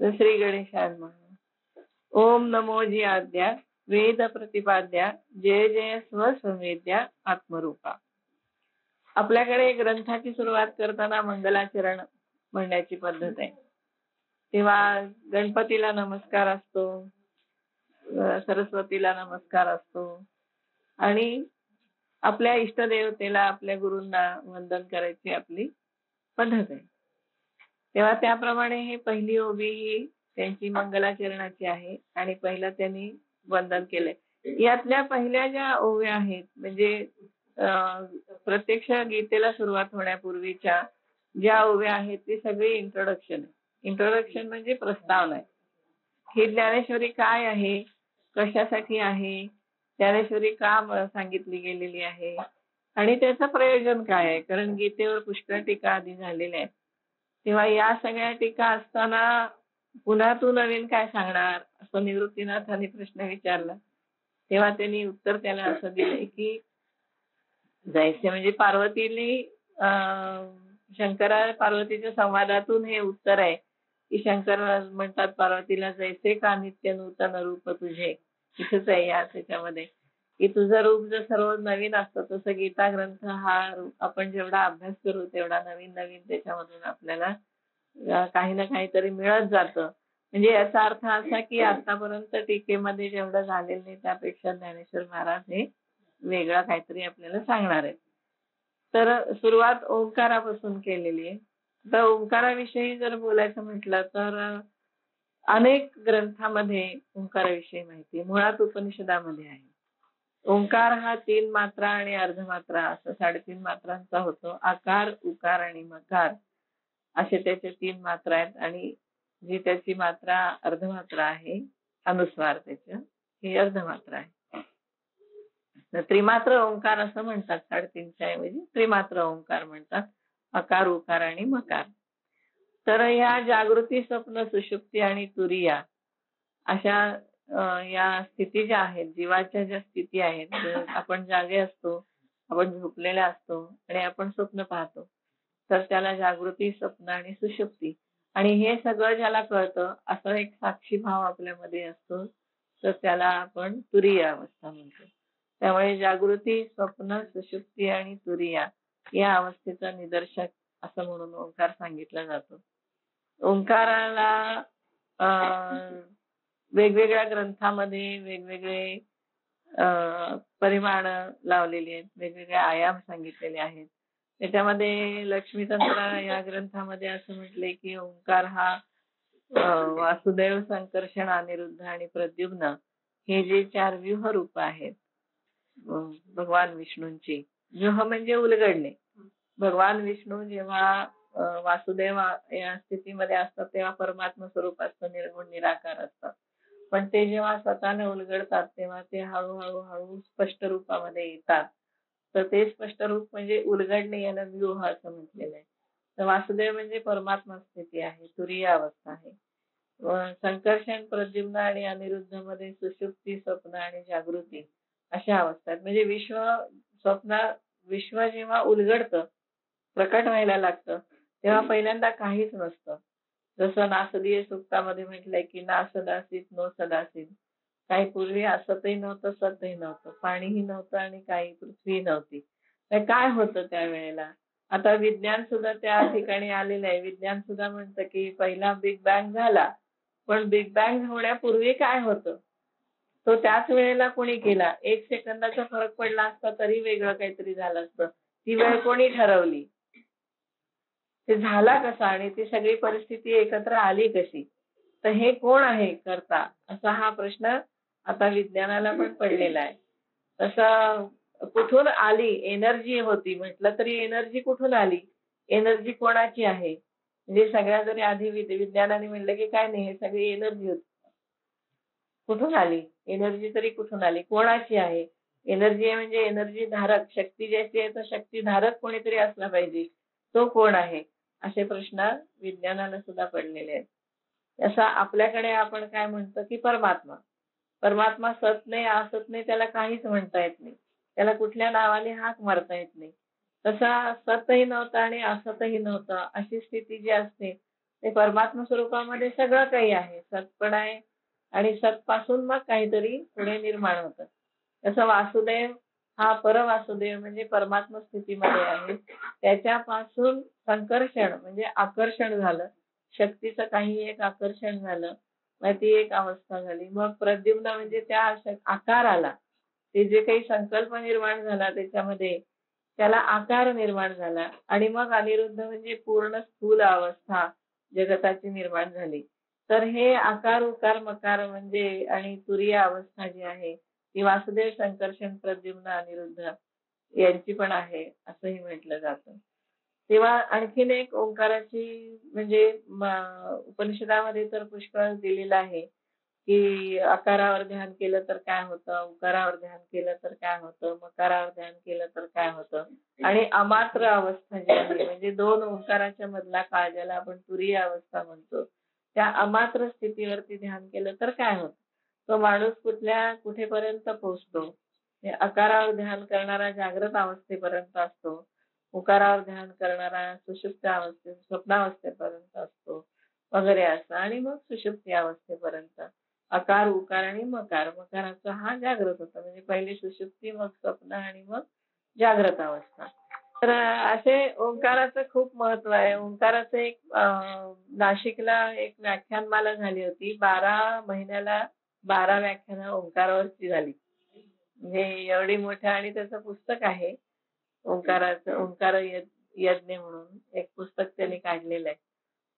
तर श्री गणेशाय नमः. ओम नमो जी आद्या वेद प्रतिपाद्या जय जय स्वसंवेद्या आत्मरूपा. आपल्याकडे ग्रंथाची सुरुवात करताना मंगलाचरण म्हणण्याची पद्धत आहे. तेव्हा गणपतीला नमस्कार असतो, सरस्वतीला नमस्कार असतो आणि आपल्या इष्टदेवतेला, आपल्या गुरूंना वंदन करायची आपली पद्धत आहे. तेव्हा त्याप्रमाणे ही पहिली ओवी ही त्यांची मंगलाचरणाची आहे आणि पहिलं त्यांनी वंदन केलंय. यातल्या पहिल्या ज्या ओव्या आहेत म्हणजे प्रत्यक्ष गीतेला सुरुवात होण्यापूर्वीच्या ज्या ओव्या आहेत ती सगळी इंट्रोडक्शन आहे. इंट्रोडक्शन म्हणजे प्रस्तावना आहे. ही ज्ञानेश्वरी काय आहे, कशासाठी आहे, ज्ञानेश्वरी का सांगितली गेलेली आहे आणि त्याचं प्रयोजन काय आहे. कारण गीतेवर पुष्कळ टीका आधी झालेल्या आहेत. तेव्हा या सगळ्या टीका असताना पुन्हा तू नवीन काय सांगणार असं निवृत्तीनाथांनी प्रश्न विचारला. तेव्हा त्यांनी उत्तर त्याला असं दिलंय की जैसे म्हणजे पार्वतीने शंकरा पार्वतीच्या संवादातून हे उत्तर आहे की शंकर म्हणतात पार्वतीला जैसे का नित्य नूतन रूप तुझे. इथेच आहे या त्याच्यामध्ये की तुझं रूप जर सर्व नवीन असतं तसं गीता ग्रंथ हा आपण जेवढा अभ्यास करू तेवढा नवीन नवीन त्याच्यामधून आपल्याला काही ना काहीतरी मिळत जातं. म्हणजे याचा अर्थ असा की आतापर्यंत टीकेमध्ये जेवढं झालेलं नाही त्यापेक्षा ज्ञानेश्वर महाराज हे वेगळं काहीतरी आपल्याला सांगणार आहे. तर सुरुवात ओंकारापासून केलेली आहे. तर ओंकाराविषयी जर बोलायचं म्हटलं तर अनेक ग्रंथामध्ये ओंकाराविषयी माहिती मुळात उपनिषदामध्ये आहे. ओंकार हा 3 मात्रा आणि अर्धमात्रा असं 3.5 मात्रांचा होतो. आकार, उकार आणि मकार असे त्याचे 3 मात्रा आहेत आणि जी त्याची मात्रा अर्धमात्रा आहे अनुस्वार त्याचं ही अर्धमात्रा आहे. त्रिमात्र ओंकार असं म्हणतात. 3.5च्या ऐवजी त्रिमात्र ओंकार म्हणतात. अकार, उकार आणि मकार. तर या जागृती, स्वप्न, सुषुप्ती आणि तुरिया अशा या स्थिती ज्या आहेत, जीवाच्या ज्या स्थिती आहेत, आपण जागे असतो, आपण झोपलेले असतो आणि आपण स्वप्न पाहतो, तर त्याला जागृती, स्वप्न आणि सुषुप्ती. आणि हे सगळं ज्याला कळतं असं एक साक्षी भाव आपल्यामध्ये असतो तर त्याला आपण तुरीय अवस्था म्हणतो. त्यामुळे जागृती, स्वप्न, सुषुप्ती आणि तुरिया या अवस्थेचं निदर्शक असं म्हणून ओंकार सांगितला जातो. ओंकाराला वेगवेगळ्या ग्रंथामध्ये वेगवेगळे परिमाण लावलेली आहेत, वेगवेगळे आयाम सांगितलेले आहेत. त्याच्यामध्ये लक्ष्मीतंत्र या ग्रंथामध्ये असं म्हटलंय की ओंकार हा वासुदेव, संकर्षण, अनिरुद्ध आणि प्रद्युम्न हे जे 4 व्यूह रूप आहेत भगवान विष्णूंची. व्यूह म्हणजे उलगडणे. भगवान विष्णू जेव्हा वासुदेव या स्थितीमध्ये असतात तेव्हा परमात्मा स्वरूप असतं, निर्गुण निराकार असतात. पण ते जेव्हा स्वतःने उलगडतात तेव्हा ते हळूहळू हळू स्पष्ट रूपामध्ये येतात. तर ते स्पष्ट रूप म्हणजे उलगडणे याला व्यूह असं म्हटलेलं आहे. तर वासुदेव म्हणजे परमात्मा स्थिती आहे, तुरीय अवस्था आहे. संकर्षण, प्रद्युम्न आणि अनिरुद्ध मध्ये सुषुप्ती, स्वप्न आणि जागृती अशा अवस्था आहेत. म्हणजे विश्व जेव्हा उलगडतं, प्रकट व्हायला लागतं तेव्हा पहिल्यांदा काहीच नसतं. जसं नासदीय सूक्तामध्ये म्हटलंय की ना सदासीत नो सदासीत. काही पूर्वी असतही नव्हतं, सतही नव्हतं, पाणीही नव्हतं आणि काही पृथ्वी नव्हती. तर काय होतं त्यावेळेला? आता विज्ञान सुद्धा त्या ठिकाणी आलेलं आहे. विज्ञान सुद्धा म्हणतं की पहिला बिग बँग झाला, पण बिग बँग होण्यापूर्वी काय होतं तो त्याच वेळेला कोणी केला. 1 सेकंदाचा फरक पडला असता तरी वेगळं काहीतरी झालं असतं. ती वेळ कोणी ठरवली, ते झाला कसा आणि ती सगळी परिस्थिती एकत्र आली कशी, तर हे कोण आहे करता, असा हा प्रश्न आता विज्ञानाला पण पडलेला आहे. तसं कुठून आली एनर्जी होती म्हटलं तरी एनर्जी कुठून आली, एनर्जी कोणाची आहे. म्हणजे सगळ्या जरी आधी विज्ञानाने म्हणलं की काय नाही, हे सगळी एनर्जी होती, कुठून आली एनर्जी, तरी कुठून आली, कोणाची आहे एनर्जी. आहे म्हणजे एनर्जी धारक, शक्ती ज्याची आहे तर शक्ती धारक कोणीतरी असला पाहिजे, तो कोण आहे, असे प्रश्न विज्ञानाला सुद्धा पडलेले आहेत. असं आपल्याकडे आपण काय म्हणतो की परमात्मा. परमात्मा सत नाही, असत नाही, त्याला काहीच म्हणता येत नाही, त्याला कुठल्या नावाने हाक मारता येत नाही. तसा सतही नव्हता आणि असतही नव्हता अशी स्थिती जी असते ते परमात्मा स्वरूपामध्ये सगळं काही आहे, सत पण आहे आणि सत पासून मग काहीतरी पुढे निर्माण होतं. तसं वासुदेव हा परवासुदेव म्हणजे परमात्मा स्थितीमध्ये आहे. त्याच्यापासून संकर्षण म्हणजे आकर्षण झालं, शक्तीचं काही एक आकर्षण झालं, मग ती एक अवस्था झाली. मग प्रद्युम्न म्हणजे त्या आकार आला, ते जे काही संकल्प निर्माण झाला त्याच्यामध्ये त्याला आकार निर्माण झाला आणि मग अनिरुद्ध म्हणजे पूर्ण स्थूल अवस्था जगताची निर्माण झाली. तर हे आकार उकार मकार म्हणजे आणि तुरीय अवस्था जी आहे ती वासुदेव संकर्षण प्रद्युम्न अनिरुद्ध यांची पण आहे असंही म्हटलं जातं. तेव्हा आणखीन एक ओंकाराची म्हणजे उपनिषदामध्ये तर पुष्कळ दिलेलं आहे की आकारावर ध्यान केलं तर काय होतं, उकारावर ध्यान केलं तर काय होतं, मकारावर ध्यान केलं तर काय होतं आणि अमात्र अवस्था जी आहे म्हणजे दोन ओंकाराच्या मधला काळ ज्याला आपण तुरीय अवस्था म्हणतो त्या अमात्र स्थितीवरती ध्यान केलं तर काय होतं. तो माणूस कुठेपर्यंत पोहोचतो. आकारावर ध्यान करणारा जागृत अवस्थेपर्यंत असतो, उकारावर ध्यान करणारा सुषुप्त स्वप्नावस्थेपर्यंत असतो वगैरे असं आणि मग सुषुप्ती अवस्थेपर्यंत आकार उकार आणि मकार. मकाराचा हा जागृत होता म्हणजे पहिले सुषुप्ती मग स्वप्न आणि मग जागृत अवस्था. तर असे ओंकाराचं खूप महत्व आहे. ओंकाराचं एक नाशिकला एक व्याख्यानमाला झाली होती. 12 महिन्याला 12 व्याख्यानं ओंकारावरची झाली. म्हणजे एवढी मोठ्या आणि त्याचं पुस्तक आहे ओंकाराचं, ओंकार यज्ञ म्हणून एक पुस्तक त्यांनी काढलेलं आहे.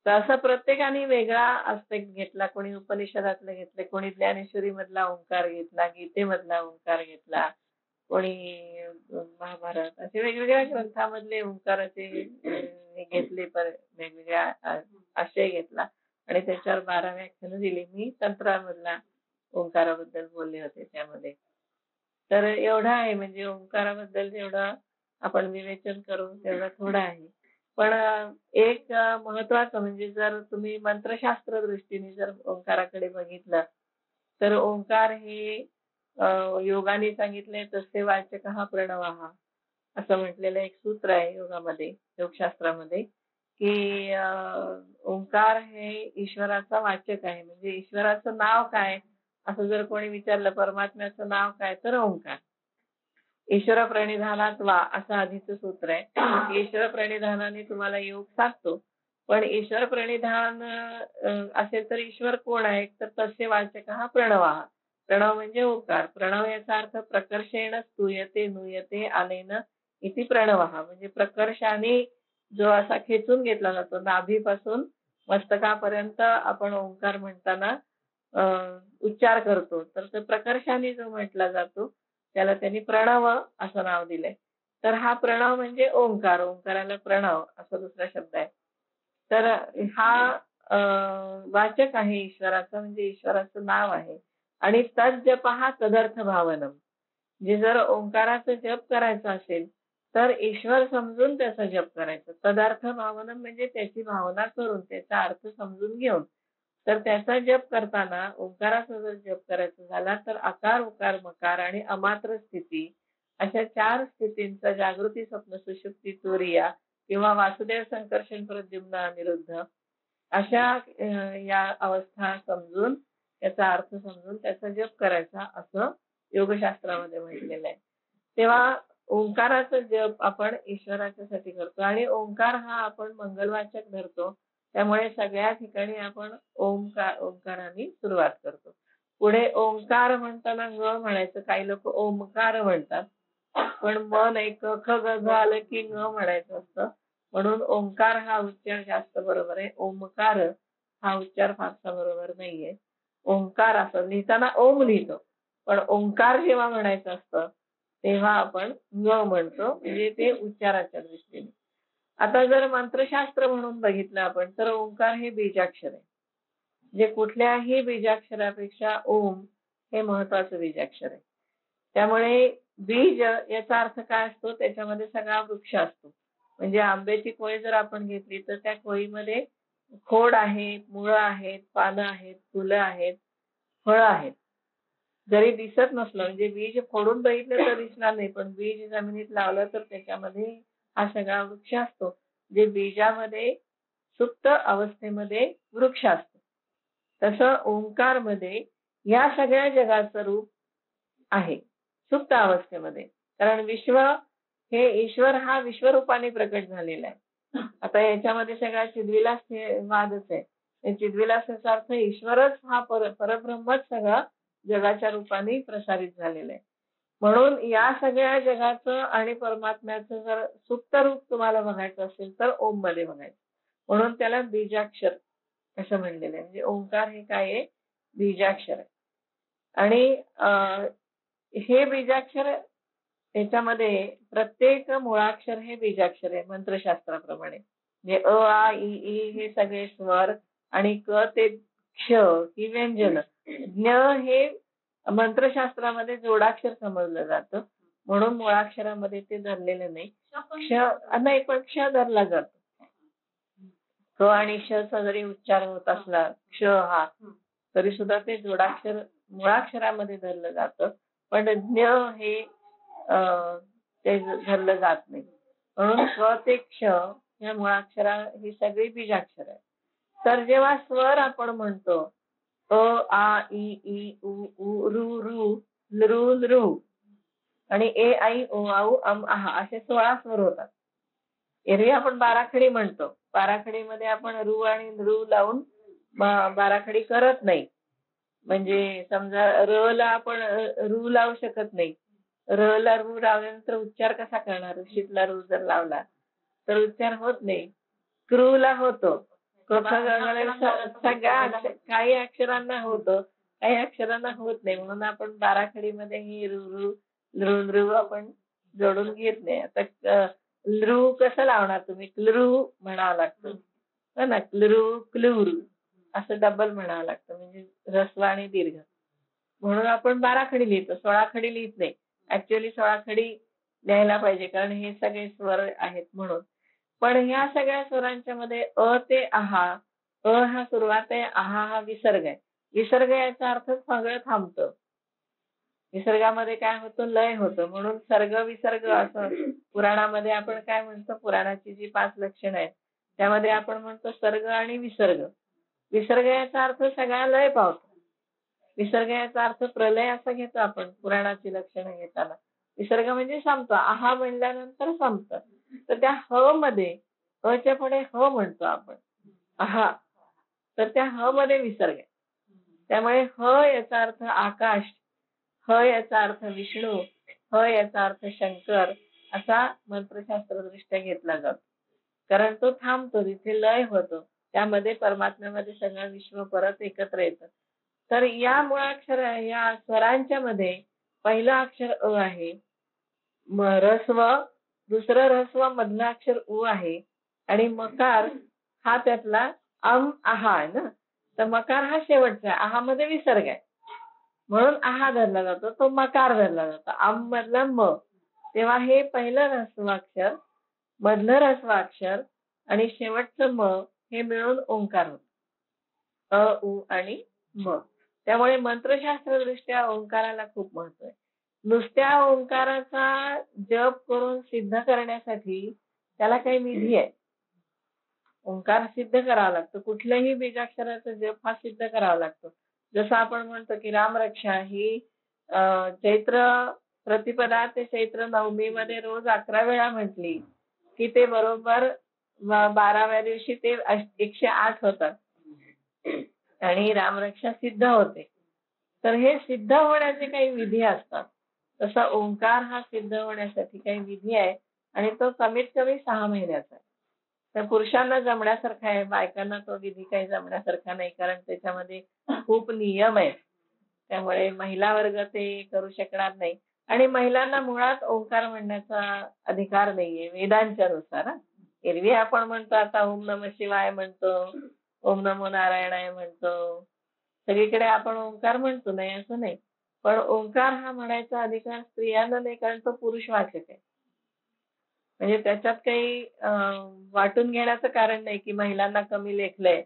तर असं प्रत्येकाने वेगळा आस्पेक्ट घेतला. कोणी उपनिषदातलं घेतले, कोणी ज्ञानेश्वरी मधला ओंकार घेतला, गीतेमधला ओंकार घेतला, कोणी महाभारत असे वेगवेगळ्या ग्रंथामधले ओंकाराचे घेतले, वेगवेगळ्या आशय घेतला आणि त्याच्यावर 12 व्याख्यानं दिली. मी तंत्रामधला ओंकाराबद्दल बोलले होते त्यामध्ये. तर एवढा आहे म्हणजे ओंकाराबद्दल जेवढं आपण विवेचन करू तेवढं थोडं आहे. पण एक महत्वाचं म्हणजे जर तुम्ही मंत्रशास्त्र दृष्टीने जर ओंकाराकडे बघितलं तर ओंकार हे योगाने सांगितले तसे वाचक हा प्रणव हा असं म्हटलेलं एक सूत्र आहे योगामध्ये, योगशास्त्रामध्ये की ओंकार हे ईश्वराचा वाचक आहे. म्हणजे ईश्वराचं नाव काय असं जर कोणी विचारलं परमात्म्याचं नाव काय तर ओंकार. ईश्वर प्रणिधानात वा असं आधीचं सूत्र आहे. ईश्वर प्रणिधानाने तुम्हाला योग साधतो, पण ईश्वर प्रणिधान असेल तर ईश्वर कोण आहे तर तसे वाचक हा प्रणव हा. प्रणव म्हणजे ओंकार. प्रणव याचा अर्थ प्रकर्षेण स्तूयते नुयते अनेन इति प्रणव हा. म्हणजे प्रकर्षाने जो असा खेचून घेतला जातो नाभीपासून मस्तकापर्यंत आपण ओंकार म्हणताना उच्चार करतो तर तो प्रकर्षाने जो म्हटला जातो त्याला त्यांनी प्रणव असं नाव दिलंय. तर हा प्रणव म्हणजे ओंकार, ओंकाराला प्रणव असा दुसरा शब्द आहे. तर हा वाचक आहे ईश्वराचा म्हणजे ईश्वराचं नाव आहे. आणि तज्जपहा तदर्थ भावनम. म्हणजे जर ओंकाराचा जप करायचा असेल तर ईश्वर समजून त्याचा जप करायचा. तदर्थ भावनम म्हणजे त्याची भावना करून त्याचा अर्थ समजून घेऊन. तर त्याचा जप करताना ओंकाराचा जर जप करायचा झाला तर आकार उकार मकार आणि अमात्र स्थिती अशा 4 स्थितींचा जागृती स्वप्न सुषुप्ती तुरीया किंवा वासुदेव संकर्षण प्रद्युम्न अनिरुद्ध अशा या अवस्था समजून त्याचा अर्थ समजून त्याचा जप करायचा असं योगशास्त्रामध्ये म्हटलेलं आहे. तेव्हा ओंकाराचा जप आपण ईश्वराच्यासाठी करतो आणि ओंकार हा आपण मंगलवाचक धरतो. त्यामुळे सगळ्या ठिकाणी आपण ओंकाराने सुरुवात करतो. पुढे ओंकार म्हणताना ग म्हणायचं, काही लोक ओमकार म्हणतात पण मन एक ख ग घ आलं की ग म्हणायचं असतं. म्हणून ओंकार हा उच्चार जास्त बरोबर आहे, ओमकार हा उच्चार फारसा बरोबर नाहीये. ओंकार असं लिहिताना ओम लिहितो पण ओंकार जेव्हा म्हणायचं असतं तेव्हा आपण ग म्हणतो म्हणजे ते उच्चाराच्या दृष्टीने. आता जर मंत्रशास्त्र म्हणून बघितलं आपण तर ओंकार हे बीजाक्षर आहे. म्हणजे कुठल्याही बीजाक्षरापेक्षा ओम हे महत्वाचं बीजाक्षर आहे. त्यामुळे बीज याचा अर्थ काय असतो त्याच्यामध्ये सगळा वृक्ष असतो. म्हणजे आंब्याची कोय जर आपण घेतली तर त्या कोळीमध्ये खोड आहेत, मुळं आहेत, पानं आहेत, फुलं आहेत, फळं आहेत. जरी दिसत नसलं म्हणजे बीज फोडून बघितलं तर दिसणार नाही पण बीज जमिनीत लावलं तर त्याच्यामध्ये हा सगळा वृक्ष असतो. जे बीजामध्ये सुप्त अवस्थेमध्ये वृक्ष असतो. तसं ओंकार मध्ये या सगळ्या जगाचं रूप आहे सुप्त अवस्थेमध्ये. कारण विश्व हे ईश्वर हा विश्वरूपाने प्रकट झालेला आहे. आता याच्यामध्ये सगळा चिद्विलास हे वादच आहे. चिद्विलासाचा अर्थ ईश्वरच हा परब्रह्मच सगळा जगाच्या रूपाने प्रसारित झालेला आहे. म्हणून या सगळ्या जगाचं आणि परमात्म्याचं जर सुप्त रूप तुम्हाला बघायचं असेल तर ओम मध्ये बघायचं. म्हणून त्याला बीजाक्षर असं म्हणलेलं आहे. म्हणजे ओंकार हे काय आहे? बीजाक्षर आहे. आणि हे बीजाक्षर त्याच्यामध्ये प्रत्येक मुळाक्षर हे बीजाक्षर आहे मंत्रशास्त्राप्रमाणे. म्हणजे अ आ इ ई हे सगळे स्वर आणि क ते क्ष ही व्यंजन. ज्ञ हे मंत्रशास्त्रामध्ये जोडाक्षर समजलं जातं. म्हणून मुळाक्षरामध्ये ते धरलेलं नाही. नाही पण क्ष धरला जातो. क आणि श चा जरी उच्चार होत असला क्ष हा तरी सुद्धा ते जोडाक्षर मुळाक्षरामध्ये धरलं जातं. पण ज्ञ हे ते धरलं जात नाही. म्हणून क ते क्ष या मुळाक्षरा ही सगळी बीजाक्षर आहे. तर जेव्हा स्वर आपण म्हणतो अ आ इ ई उ ऊ रू रू लृ लृ आणि ए आई ओ आऊ अम आहा असे 16 स्वर होतात. एरवी आपण बाराखडी म्हणतो. बाराखडीमध्ये आपण रू आणि नृ लावून बाराखडी करत नाही. म्हणजे समजा र ला आपण रू लावू शकत नाही. र ला रू लावल्यानंतर उच्चार कसा करणार? शीतला रू जर लावला तर उच्चार होत नाही. क्रू ला होतो. सगळ्या काही अक्षरांना होतं, काही अक्षरांना होत नाही. म्हणून आपण बाराखडीमध्ये ही रू रू लृ लृ आपण जोडून घेत नाही. आता लृ कसं लावणार तुम्ही? क्लृ म्हणावं लागतं. हो ना, क्लृ क्लृ असं डबल म्हणावं लागतं. म्हणजे ह्रस्व आणि दीर्घ. म्हणून आपण बाराखडी लिहितो, 16 खडी लिहित नाही. ऍक्च्युअली 16 खडी लिहायला पाहिजे कारण हे सगळे स्वर आहेत म्हणून. पण ह्या सगळ्या स्वरांच्या मध्ये अ ते आहा, अ हा सुरुवात आहे, आहा हा विसर्ग आहे. विसर्ग याचा अर्थ सगळं थांबतं. विसर्गामध्ये काय होतं? लय होतं. म्हणून सर्ग विसर्ग असं पुराणामध्ये आपण काय म्हणतो? पुराणाची जी 5 लक्षणं आहेत त्यामध्ये आपण म्हणतो सर्ग आणि विसर्ग. विसर्ग याचा अर्थ सगळा लय पावतो. विसर्ग याचा अर्थ प्रलय असा घेतो आपण पुराणाची लक्षणं घेताना. विसर्ग म्हणजे संपतो. आहा म्हणल्यानंतर संपतं. तर त्या ह मध्ये अच्या पुढे ह म्हणतो आपण आहा, तर त्या ह मध्ये विसर्ग आहे. त्यामुळे ह याचा अर्थ आकाश, ह याचा अर्थ विष्णू, ह याचा अर्थ शंकर असा मंत्रशास्त्रदृष्ट्या घेतला जातो. कारण तो थांबतो, तिथे लय होतो. त्यामध्ये परमात्म्यामध्ये सगळं विश्व परत एकत्र येतं. तर या मुळाक्षर या स्वरांच्या मध्ये पहिलं अक्षर अ आहे, ऱ्हस्व, दुसरं ऱ्हस्व मधलं अक्षर उ आहे आणि मकार हा त्यातला अम आहा आहे ना. तर मकार हा शेवटचा आहे. आहा मध्ये विसर्ग आहे म्हणून आहा धरला जातो, तो मकार धरला जातो. आम मधला म. तेव्हा हे पहिलं ऱ्हस्वाक्षर, मधलं ऱ्हस्वाक्षर आणि शेवटचं म हे मिळून ओंकार होतं. अ उ आणि म. त्यामुळे मंत्रशास्त्रदृष्ट्या ओंकाराला खूप महत्व आहे. नुसत्या ओंकाराचा जप करून सिद्ध करण्यासाठी त्याला काही विधी आहे. ओंकार सिद्ध करावा लागतो. कुठल्याही बीजाक्षराचा जप हा सिद्ध करावा लागतो. जसं आपण म्हणतो की रामरक्षा ही चैत्र प्रतिपदा ते चैत्र नवमी मध्ये रोज 11 वेळा म्हटली की ते बरोबर 12व्या दिवशी ते 108 होतात आणि रामरक्षा सिद्ध होते. तर हे सिद्ध होण्याचे काही विधी असतात. तसा ओंकार हा सिद्ध होण्यासाठी काही विधी आहे आणि तो कमीत कमी 6 महिन्याचा आहे. तर पुरुषांना जमण्यासारखा आहे, बायकांना तो विधी काही जमण्यासारखा नाही कारण त्याच्यामध्ये खूप नियम आहेत. त्यामुळे महिला वर्ग ते करू शकणार नाही आणि महिलांना मुळात ओंकार म्हणण्याचा अधिकार नाहीये वेदांच्या नुसार. एरवी आपण म्हणतो आता ओम नमः शिवाय म्हणतो, ओम नमो नारायणाय म्हणतो, सगळीकडे आपण ओंकार म्हणतो, नाही असं नाही. पण ओंकार हा म्हणायचा अधिकार स्त्रियांना नाही कारण तो पुरुषवाचक आहे. म्हणजे त्याच्यात काही वाटून घेण्याचं कारण नाही की महिलांना कमी लेखलंय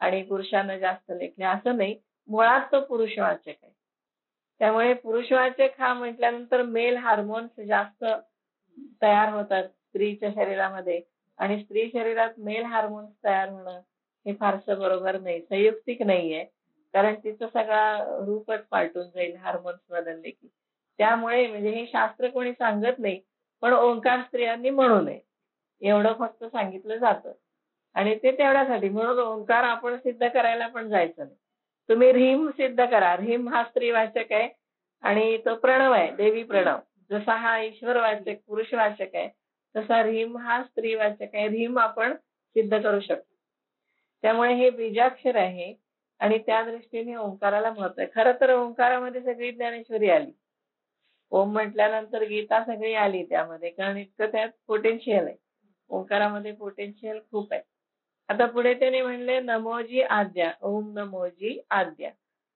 आणि पुरुषांना जास्त लेखलंय असं नाही. मुळात तो पुरुषवाचक आहे. त्यामुळे पुरुषवाचक हा म्हटल्यानंतर मेल हार्मोन्स जास्त तयार होतात स्त्रीच्या शरीरामध्ये आणि स्त्री शरीरात मेल हार्मोन्स तयार होणं हे फारसं बरोबर नाही, संयुक्तिक नाहीये. कारण तिचं सगळा रूपच पालटून जाईल हार्मोन्स बदलले की. त्यामुळे म्हणजे हे शास्त्र कोणी सांगत नाही, पण ओंकार स्त्रियांनी म्हणू नये एवढं फक्त सांगितलं जातं. आणि ते तेवढ्यासाठी, म्हणून ओंकार आपण सिद्ध करायला पण जायचं नाही. तुम्ही ह्रीम सिद्ध करा. ह्रीम हा स्त्रीवाचक आहे आणि तो प्रणव आहे, देवी प्रणव. जसा हा ईश्वरवाचक पुरुषवाचक आहे, तसा ह्रीम हा स्त्रीवाचक आहे. ह्रीम आपण सिद्ध करू शकतो. त्यामुळे हे बीजाक्षर आहे आणि त्या दृष्टीने ओंकाराला महत्व आहे. खरं तर ओंकारामध्ये सगळी ज्ञानेश्वरी आली. ओम म्हटल्यानंतर गीता सगळी आली त्यामध्ये, कारण इतकं त्यात पोटेन्शियल आहे. ओंकारामध्ये पोटेन्शियल खूप आहे. आता पुढे त्याने म्हणले नमोजी आद्या. ओम नमोजी आद्या.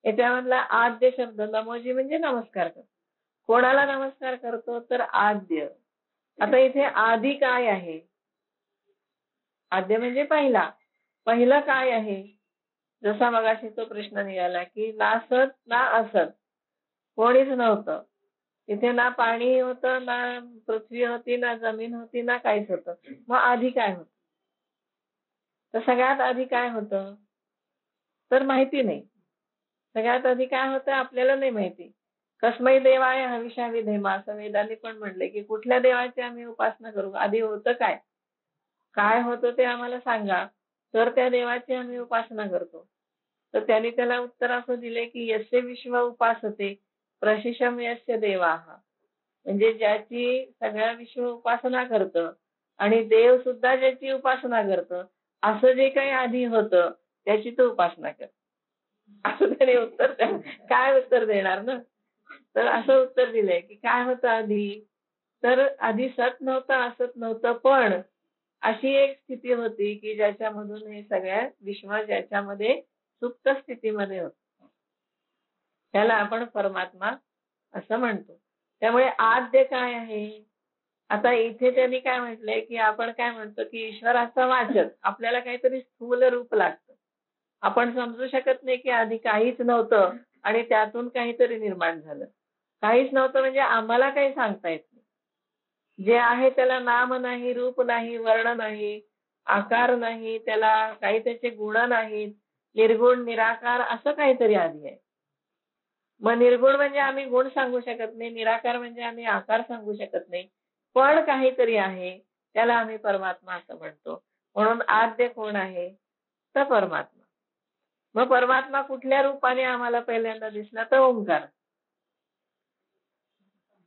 याच्यामधला आद्य शब्द, नमोजी म्हणजे नमस्कार करतो. कोणाला नमस्कार करतो तर आद्य. आता इथे आधी काय आहे? आद्य म्हणजे पहिला. पहिलं काय आहे? जसा मगाशी तो प्रश्न निघाला की ना सत ना असत, कोणीच नव्हतं. तिथे ना पाणी होतं, ना पृथ्वी होती, ना जमीन होती, ना काहीच होतं. मग आधी काय होतं? तर सगळ्यात आधी काय होतं तर माहिती नाही. सगळ्यात आधी काय होतं आपल्याला नाही माहिती. कस्मै देवाय हविषा विधेमा, असं वेदांनी पण म्हणले की कुठल्या देवाची आम्ही उपासना करू? आधी होतं काय? काय होतं ते आम्हाला सांगा, तर त्या देवाची आम्ही उपासना करतो. तर त्यांनी त्याला उत्तर असं दिले की यस्य विश्व उपासते प्रशिशम यस्य देवाः. म्हणजे ज्याची सगळ्या विश्व उपासना करतं आणि देव सुद्धा ज्याची उपासना करतं, असं जे काही आधी होतं त्याची तो उपासना कर. असं त्याने उत्तर काय उत्तर देणार ना? तर असं उत्तर दिलंय की काय होतं आधी, तर आधी सत नव्हतं, असत नव्हतं, पण अशी एक स्थिती होती की ज्याच्यामधून हे सगळ्या विश्व ज्याच्यामध्ये सुप्त स्थितीमध्ये होत, त्याला आपण परमात्मा असं म्हणतो. त्यामुळे आद्य काय आहे? आता इथे त्यांनी काय म्हटलंय की आपण काय म्हणतो की ईश्वराचा वाचक आपल्याला काहीतरी स्थूल रूप लागतं. आपण समजू शकत नाही की आधी काहीच नव्हतं आणि त्यातून काहीतरी निर्माण झालं. काहीच नव्हतं म्हणजे आम्हाला काही सांगता येत नाही. जे आहे त्याला नाम नाही, रूप नाही, वर्ण नाही, आकार नाही, त्याला काही त्याचे गुण नाहीत, निर्गुण निराकार असं काहीतरी आधी आहे. मग निर्गुण म्हणजे आम्ही गुण सांगू शकत नाही, निराकार म्हणजे आम्ही आकार सांगू शकत नाही, पण काहीतरी आहे त्याला आम्ही परमात्मा असं म्हणतो. म्हणून आद्य कोण आहे तर परमात्मा. मग परमात्मा कुठल्या रूपाने आम्हाला पहिल्यांदा दिसला तर ओंकार.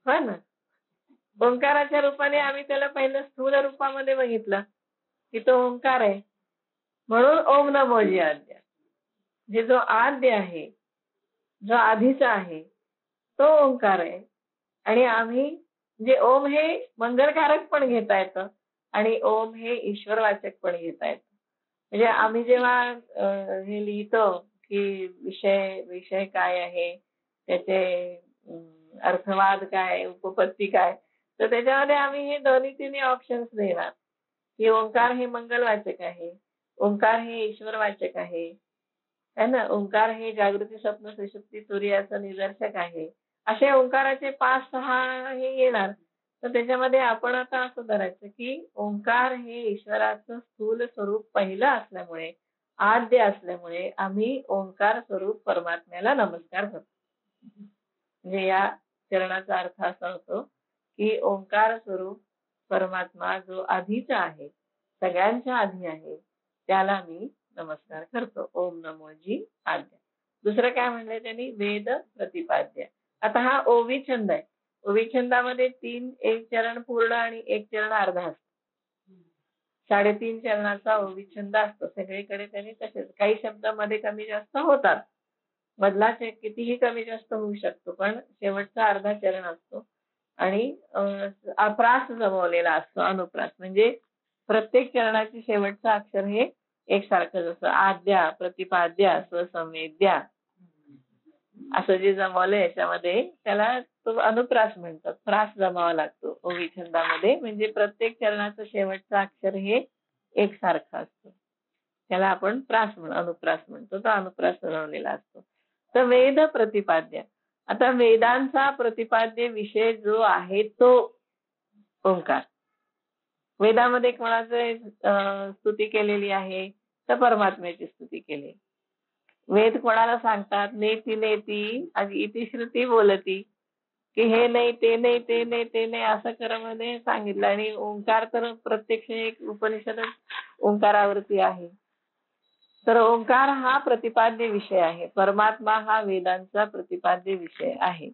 हो ना, ओंकाराच्या रूपाने आम्ही त्याला पहिलं स्थूल रूपामध्ये बघितलं की तो ओंकार आहे. म्हणून ओम नमोजी आद्या. जे जो आद्य आहे, जो आधीचा आहे, तो ओंकार आहे. आणि आम्ही जे ओम हे मंगलकारक पण घेता येतं आणि ओम हे ईश्वरवाचक पण घेता येतं. म्हणजे आम्ही जेव्हा हे लिहितो की विषय विषय काय आहे, त्याचे अर्थवाद काय, उपपत्ती काय, तर त्याच्यामध्ये आम्ही हे दोन्ही तिन्ही ऑप्शन्स देणार की ओंकार हे मंगलवाचक आहे, ओंकार हे ईश्वरवाचक आहे, है ना, ओंकार हे जागृती स्वप्न सुषुप्ती तुर्याचं निदर्शक आहे. असे ओंकाराचे 5-6 हे येणार. तर त्याच्यामध्ये आपण आता असं धरायचं की ओंकार हे ईश्वराचं स्थूल स्वरूप पहिलं असल्यामुळे, आद्य असल्यामुळे आम्ही ओंकार स्वरूप परमात्म्याला नमस्कार करतो. म्हणजे या चरणाचा अर्थ असा होतो की ओंकार स्वरूप परमात्मा जो आधीचा आहे, सगळ्यांच्या आधी आहे, त्याला मी नमस्कार करतो. ओम नमोजी आद्य. दुसरं काय म्हणलंय त्यांनी? वेद प्रतिपाद्य. आता हा ओवी छंद आहे. ओवी छंदामध्ये 3, एक चरण पूर्ण आणि एक चरण अर्धा असतो. 3.5 चरणाचा ओवी छंद असतो. सगळीकडे त्यांनी तसेच. काही शब्द मध्ये कमी जास्त होतात, मधला कितीही कमी जास्त होऊ शकतो, पण शेवटचा अर्धा चरण असतो आणि प्रास जमवलेला असतो. अनुप्रास म्हणजे प्रत्येक चरणाचे शेवटचं अक्षर हे एकसारखं, जसं आद्या, प्रतिपाद्या, स्वसंवेद्या असं जे जमवलंय याच्यामध्ये त्याला तो अनुप्रास म्हणतात. प्रास जमावा लागतो ओवी छंदामध्ये. म्हणजे प्रत्येक चरणाचं शेवटचं अक्षर हे एकसारखं असतं, त्याला आपण प्रास अनुप्रास म्हणतो. तो अनुप्रास बनवलेला असतो. तर वेद प्रतिपाद्य. आता वेदांचा प्रतिपाद्य विषय जो आहे तो ओंकार. वेदामध्ये कोणाची स्तुती केलेली आहे? तर परमात्म्याची स्तुती केली. वेद कोणाला सांगतात? नेती नेती आणि इतिश्रुती बोलती, की हे नाही ते नाही ते नाही ते नाही असं क्रमाने सांगितलं. आणि ओंकार तर प्रत्यक्ष एक उपनिषदच ओंकारावरती आहे. तर ओंकार हा प्रतिपाद्य विषय आहे. परमात्मा हा वेदांचा प्रतिपाद्य विषय आहे.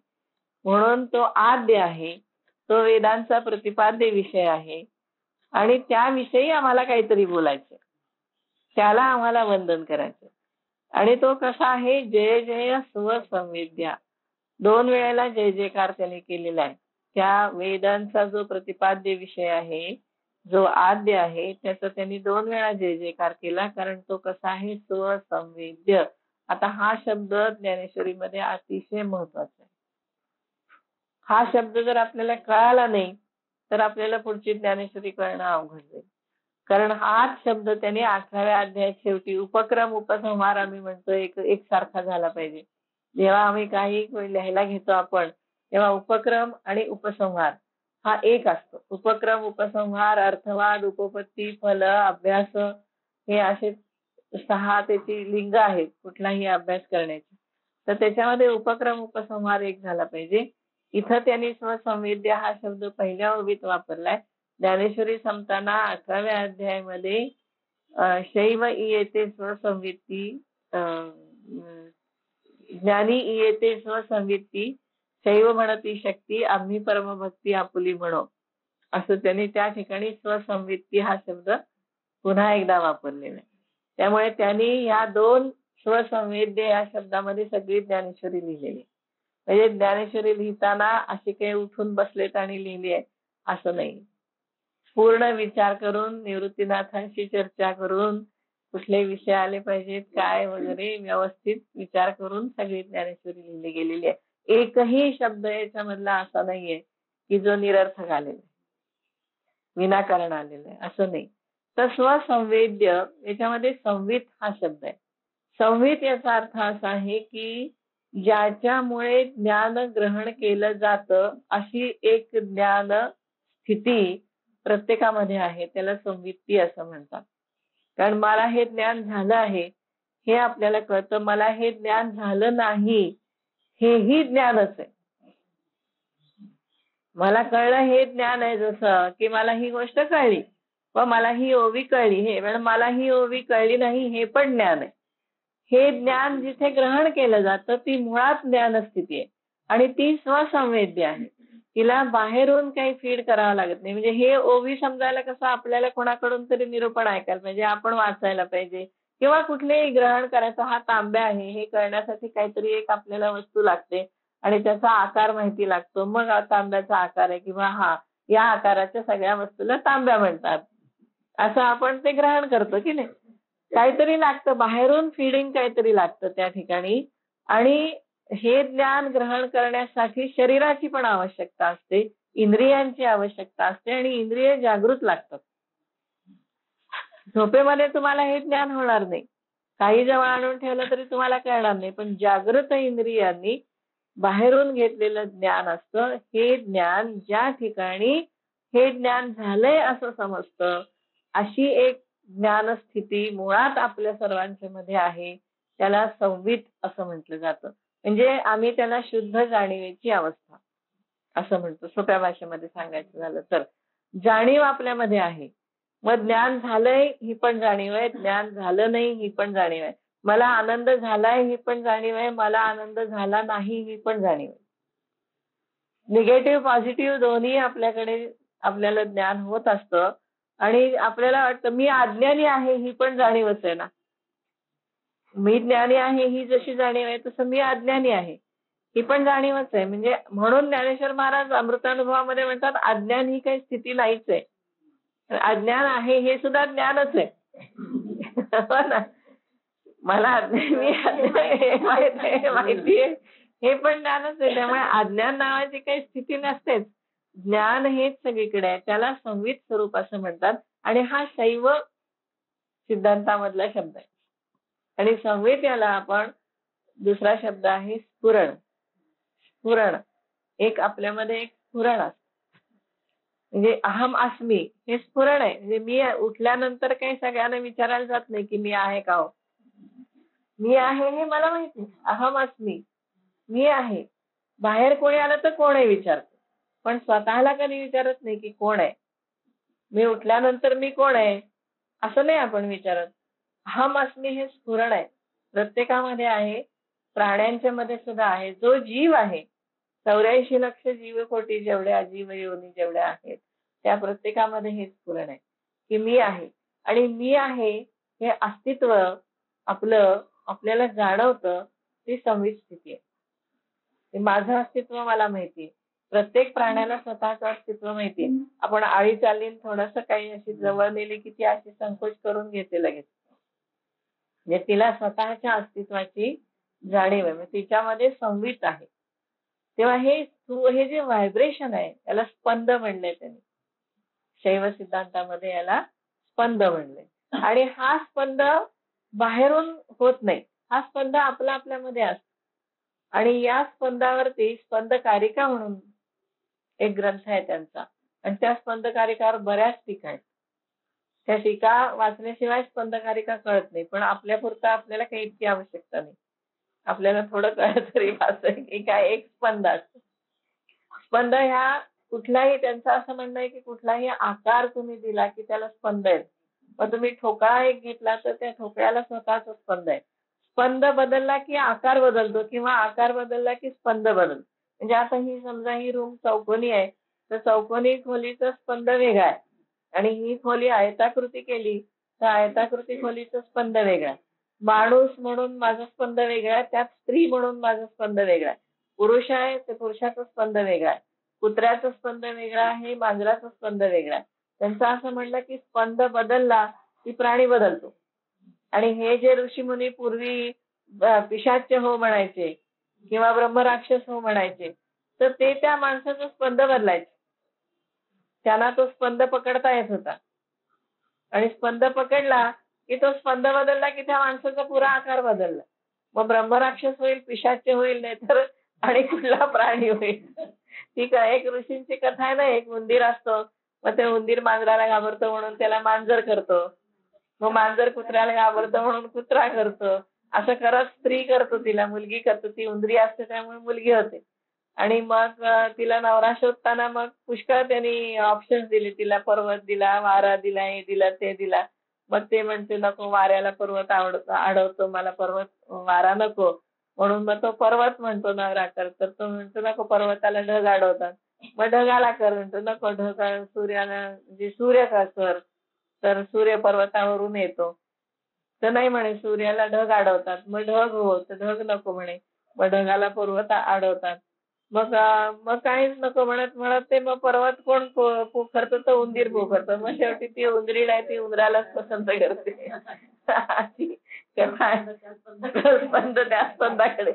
म्हणून तो आद्य आहे, तो वेदांचा प्रतिपाद्य विषय आहे. आणि त्याविषयी आम्हाला काहीतरी बोलायचं, त्याला आम्हाला वंदन करायचं. आणि तो कसा आहे? जय जय स्वसंवेद्या. 2 वेळेला जय जयकार त्याने केलेला आहे. त्या वेदांचा जो प्रतिपाद्य विषय आहे, जो आद्य आहे, त्याचा त्यांनी 2 वेळा जय जयकार केला. कारण तो कसा आहे? स्वसंवेद्य. आता हा शब्द ज्ञानेश्वरीमध्ये अतिशय महत्वाचा आहे. हा शब्द जर आपल्याला कळाला नाही तर आपल्याला पुढची ज्ञानेश्वरी कळणं अवघड जाईल. कारण हाच शब्द त्याने 18व्या अध्यायात शेवटी उपक्रम उपसंहार आम्ही म्हणतो एकसारखा झाला पाहिजे. जेव्हा आम्ही काही लिहायला घेतो आपण, तेव्हा उपक्रम आणि उपसंहार हा एक असतो. उपक्रम उपसंहार अर्थवाद उपपत्ती फल अभ्यास हे असे 6 त्याची लिंग आहेत कुठलाही अभ्यास करण्याची. तर त्याच्यामध्ये उपक्रम उपसंहार एक झाला पाहिजे. इथं त्यांनी स्वसंवेद्य हा शब्द पहिल्या ओळीत वापरलाय. ज्ञानेश्वरी संपताना 18व्या अध्यायामध्ये शैव इयेते स्वसंवित्ती, ज्ञानी इयेते स्वसंवित्ती, शैव म्हणती शक्ती आम्ही परमभक्ती आपुली म्हणो, असं त्यांनी त्या ठिकाणी स्वसंवित्ती हा शब्द पुन्हा एकदा वापरलेला आहे. त्यामुळे त्यांनी या 2 स्वसंवेद्य या शब्दामध्ये सगळी ज्ञानेश्वरी लिहिलेली. म्हणजे ज्ञानेश्वरी लिहिताना असे काही उठून बसलेत आणि लिहिली आहे असं नाही. पूर्ण विचार करून, निवृत्तीनाथांशी चर्चा करून, कुठले विषय आले पाहिजेत काय वगैरे व्यवस्थित विचार करून सगळी ज्ञानेश्वरी लिहिली गेलेली आहे. एकही शब्द याच्यामधला असा नाहीये की जो निरर्थक आलेला आहे, विनाकारण आलेला आहे, असं नाही. तर स्वसंवेद्य याच्यामध्ये संवित हा शब्द आहे. संवित याचा अर्थ असा आहे की ज्याच्यामुळे ज्ञान ग्रहण केलं जातं अशी एक ज्ञान स्थिती प्रत्येकामध्ये आहे, त्याला संवित्ती असं म्हणतात. कारण मला हे ज्ञान झालं आहे हे आपल्याला कळतं, मला हे ज्ञान झालं नाही हेही ज्ञानच आहे. मला कळलं हे ज्ञान आहे, जसं की मला ही गोष्ट कळली व मला ही ओवी कळली, हे म्हणजे मला ही ओवी कळली नाही हे पण ज्ञान आहे. हे ज्ञान जिथे ग्रहण केलं जातं ती मुळात ज्ञानस्थिती आहे आणि ती स्वसंवेद्य आहे. तिला बाहेरून काही फीड करावं लागत नाही. म्हणजे हे ओवी समजायला कसं आपल्याला कोणाकडून तरी निरूपण ऐकायला पाहिजे, आपण वाचायला पाहिजे किंवा कुठलेही ग्रहण करायचं, हा तांब्या आहे हे कळण्यासाठी काहीतरी एक आपल्याला वस्तू लागते आणि त्याचा आकार माहिती लागतो, मग तांब्याचा आकार आहे किंवा हा या आकाराच्या सगळ्या वस्तूला तांब्या म्हणतात असं आपण ते ग्रहण करतो की नाही. काहीतरी लागतं बाहेरून, फिडिंग काहीतरी लागतं त्या ठिकाणी. आणि हे ज्ञान ग्रहण करण्यासाठी शरीराची पण आवश्यकता असते, इंद्रियांची आवश्यकता असते आणि इंद्रिय जागृत लागतात. झोपेमध्ये तुम्हाला हे ज्ञान होणार नाही, काही जवळ आणून ठेवलं तरी तुम्हाला कळणार नाही, पण जागृत इंद्रियांनी बाहेरून घेतलेलं ज्ञान असतं. हे ज्ञान ज्या ठिकाणी हे ज्ञान झालंय असं समजतं अशी एक ज्ञानस्थिती मुळात आपल्या सर्वांच्या मध्ये आहे, त्याला संवित असं म्हटलं जातं. म्हणजे आम्ही त्याला शुद्ध जाणीवेची अवस्था असं म्हणतो. सोप्या भाषेमध्ये सांगायचं झालं तर जाणीव आपल्यामध्ये आहे. मग ज्ञान झालंय ही पण जाणीव आहे, ज्ञान झालं नाही ही पण जाणीव आहे, मला आनंद झालाय ही पण जाणीव आहे, मला आनंद झाला नाही ही पण जाणीव आहे. निगेटिव्ह पॉझिटिव्ह दोन्ही आपल्याकडे आपल्याला ज्ञान होत असतं आणि आपल्याला वाटतं मी अज्ञानी आहे ही पण जाणीवच आहे ना. मी ज्ञानी आहे ही जशी जाणीव आहे तसं मी अज्ञानी आहे ही पण जाणीवच आहे. म्हणजे म्हणून ज्ञानेश्वर महाराज अमृतानुभवामध्ये म्हणतात अज्ञान ही काही स्थिती नाहीच आहे, अज्ञान आहे हे सुद्धा ज्ञानच आहे. हो ना, मला माहिती आहे हे पण ज्ञानच आहे. त्यामुळे अज्ञान नावाची काही स्थिती नसतेच, ज्ञान हेच सगळीकडे आहे, त्याला संवित स्वरूप असं म्हणतात. आणि हा शैव सिद्धांतामधला शब्द आहे. आणि संवित याला आपण दुसरा शब्द आहे स्फुरण. स्फुरण एक आपल्यामध्ये एक स्फुरण असतं. म्हणजे अहम अस्मी हे स्फुरण आहे. म्हणजे मी उठल्यानंतर काही सगळ्यांना विचारायला जात नाही की मी आहे का हो. मी आहे हे मला माहिती. अहम अस्मी, मी आहे. बाहेर कोणी आलं तर कोण आहे विचारतो, पण स्वतःला कधी विचारत नाही की कोण आहे. मी उठल्यानंतर मी कोण आहे असं नाही आपण विचारत. अहम अस्मी हे स्फुरण आहे, प्रत्येकामध्ये आहे, प्राण्यांच्या मध्ये सुद्धा आहे. जो जीव आहे, 84 लक्ष जीवकोटी जेवढ्या जीव योनी जेवढ्या आहेत, त्या प्रत्येकामध्ये हे स्फुरण आहे की मी आहे. आणि मी आहे हे अस्तित्व आपलं आपल्याला जाणवतं, ती संवित स्थिती आहे. हे माझं अस्तित्व मला माहितीये. प्रत्येक प्राण्याला स्वतःचं अस्तित्व माहितीये. आपण आळी चालली थोडंसं काही अशी जवळ नेली की ती अशी संकोच करून घेते लगेच. म्हणजे तिला स्वतःच्या अस्तित्वाची जाणीव आहे. म्हणजे तिच्यामध्ये संवित आहे. तेव्हा हे जे व्हायब्रेशन आहे याला स्पंद म्हणलंय त्यांनी. शैव सिद्धांतामध्ये याला स्पंद म्हणलंय. आणि हा स्पंद बाहेरून होत नाही. हा स्पंद आपल्यामध्ये असतो. आणि या स्पंदावरती स्पंदकारिका म्हणून एक ग्रंथ आहे त्यांचा. आणि त्या स्पंदकारिकावर बऱ्याच टीका आहेत. त्या टीका वाचल्याशिवाय स्पंदकारिका कळत नाही. पण आपल्यापुरता आपल्याला काही इतकी आवश्यकता नाही. आपल्याला थोडं कळलं तरी वाचेल की काय एक स्पंद असतो. स्पंद ह्या कुठलाही त्यांचं असं म्हणणं आहे की कुठलाही आकार तुम्ही दिला की त्याला स्पंद आहे. मग तुम्ही ठोकळा एक घेतला तर त्या ठोकळ्याला स्वतःच स्पंद आहे. स्पंद बदलला की आकार बदलतो किंवा आकार बदलला की स्पंद बदलतो. म्हणजे आता ही समजा ही रूम चौकोनी आहे तर चौकोनी खोलीचा स्पंद वेगळा आहे. आणि ही खोली आयताकृती केली तर आयताकृती खोलीचा स्पंद वेगळा आहे. माणूस म्हणून माझा स्पंद वेगळा आहे, त्यात स्त्री म्हणून माझा स्पंद वेगळा आहे. पुरुष आहे तर पुरुषाचा स्पंद वेगळा आहे. कुत्र्याचा स्पंद वेगळा आहे, मांजराचा स्पंद वेगळा आहे. त्यांचं असं म्हणलं की स्पंद बदलला की प्राणी बदलतो. आणि हे जे ऋषीमुनी पूर्वी पिशाच्य हो म्हणायचे किंवा ब्रह्मराक्षस हो म्हणायचे तर ते त्या माणसाचा स्पंद बदलायचे. त्यांना तो स्पंद पकडता येत होता. आणि स्पंद पकडला की तो स्पंद बदलला की त्या माणसाचा पुरा आकार बदलला. मग ब्रह्मराक्षस होईल, पिशाच्य होईल, नाही तर आणि कुठला प्राणी होईल. ती एक ऋषींची कथा आहे ना. एक उंदीर असतो, मग ते उंदीर मांजराला घाबरतो म्हणून त्याला मांजर करतो. मग मांजर कुत्र्याला घाबरतो म्हणून कुत्रा करतो. असं करत स्त्री करतो, तिला मुलगी करतो. ती उंदरी असते त्यामुळे मुलगी होते. आणि मग तिला नवरा शोधताना मग पुष्कळ त्यांनी ऑप्शन्स दिले तिला. पर्वत दिला, वारा दिला, हे दिला, ते दिला. मग ते म्हणते नको, वाऱ्याला पर्वत अडवतो, मला पर्वत वारा नको. म्हणून मग तो पर्वत म्हणतो नवरा कर. तर तो म्हणतो नको, पर्वताला ढग अडवतात. मग ढगाला कर म्हणतो, नको, ढग सूर्याला म्हणजे सूर्य का कर. तर सूर्य पर्वतावरून येतो. तर नाही म्हणे, सूर्याला ढग अडवतात. मग ढग हो, तर ढग नको म्हणे. मग ढगाला पर्वत अडवतात. मग मग काहीच नको म्हणत म्हणत ते मग पर्वत कोण पोखरतो, तर उंदीर पोखरतो. मग शेवटी ती उंदरी नाही, ती उंदरालाच पसंत करते. अशी कथा आहे. स्पंद त्या स्पंदाकडे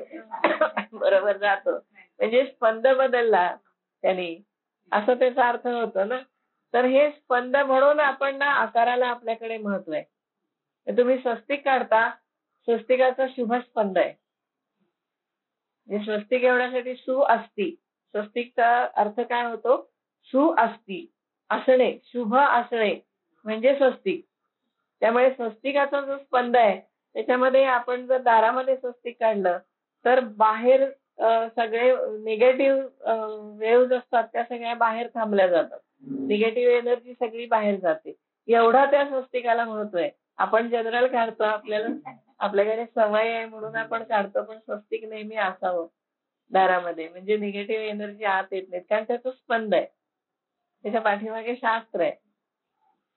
बरोबर जातो. म्हणजे स्पंद बदलला त्यांनी, असं त्याचा अर्थ होतो ना. तर हे स्पंद म्हणून आपण ना आकाराला आपल्याकडे महत्व आहे. तुम्ही स्वस्तिक काढता, स्वस्तिकाचा शुभ स्पंद आहे. स्वस्तिक एवढ्यासाठी सुअस्ती. स्वस्तिकचा अर्थ काय होतो? सुअस्ती, असणे, शुभ असणे म्हणजे स्वस्तिक. त्यामुळे स्वस्तिकाचा जो स्पंद आहे त्याच्यामध्ये आपण जर दारामध्ये स्वस्तिक काढलं तर बाहेर सगळे निगेटिव्ह वेव्ज असतात त्या सगळ्या बाहेर थांबल्या जातात. निगेटिव्ह एनर्जी सगळी बाहेर जाते. एवढा त्या स्वस्तिकाला महत्व आहे. आपण जनरल काढतो, आपल्याकडे सवय आहे म्हणून आपण काढतो, पण स्वस्तिक नेहमी असावं दारामध्ये. म्हणजे निगेटिव्ह एनर्जी आत येत नाही, कारण त्याचा स्पंद आहे. त्याच्या पाठीमागे शास्त्र आहे.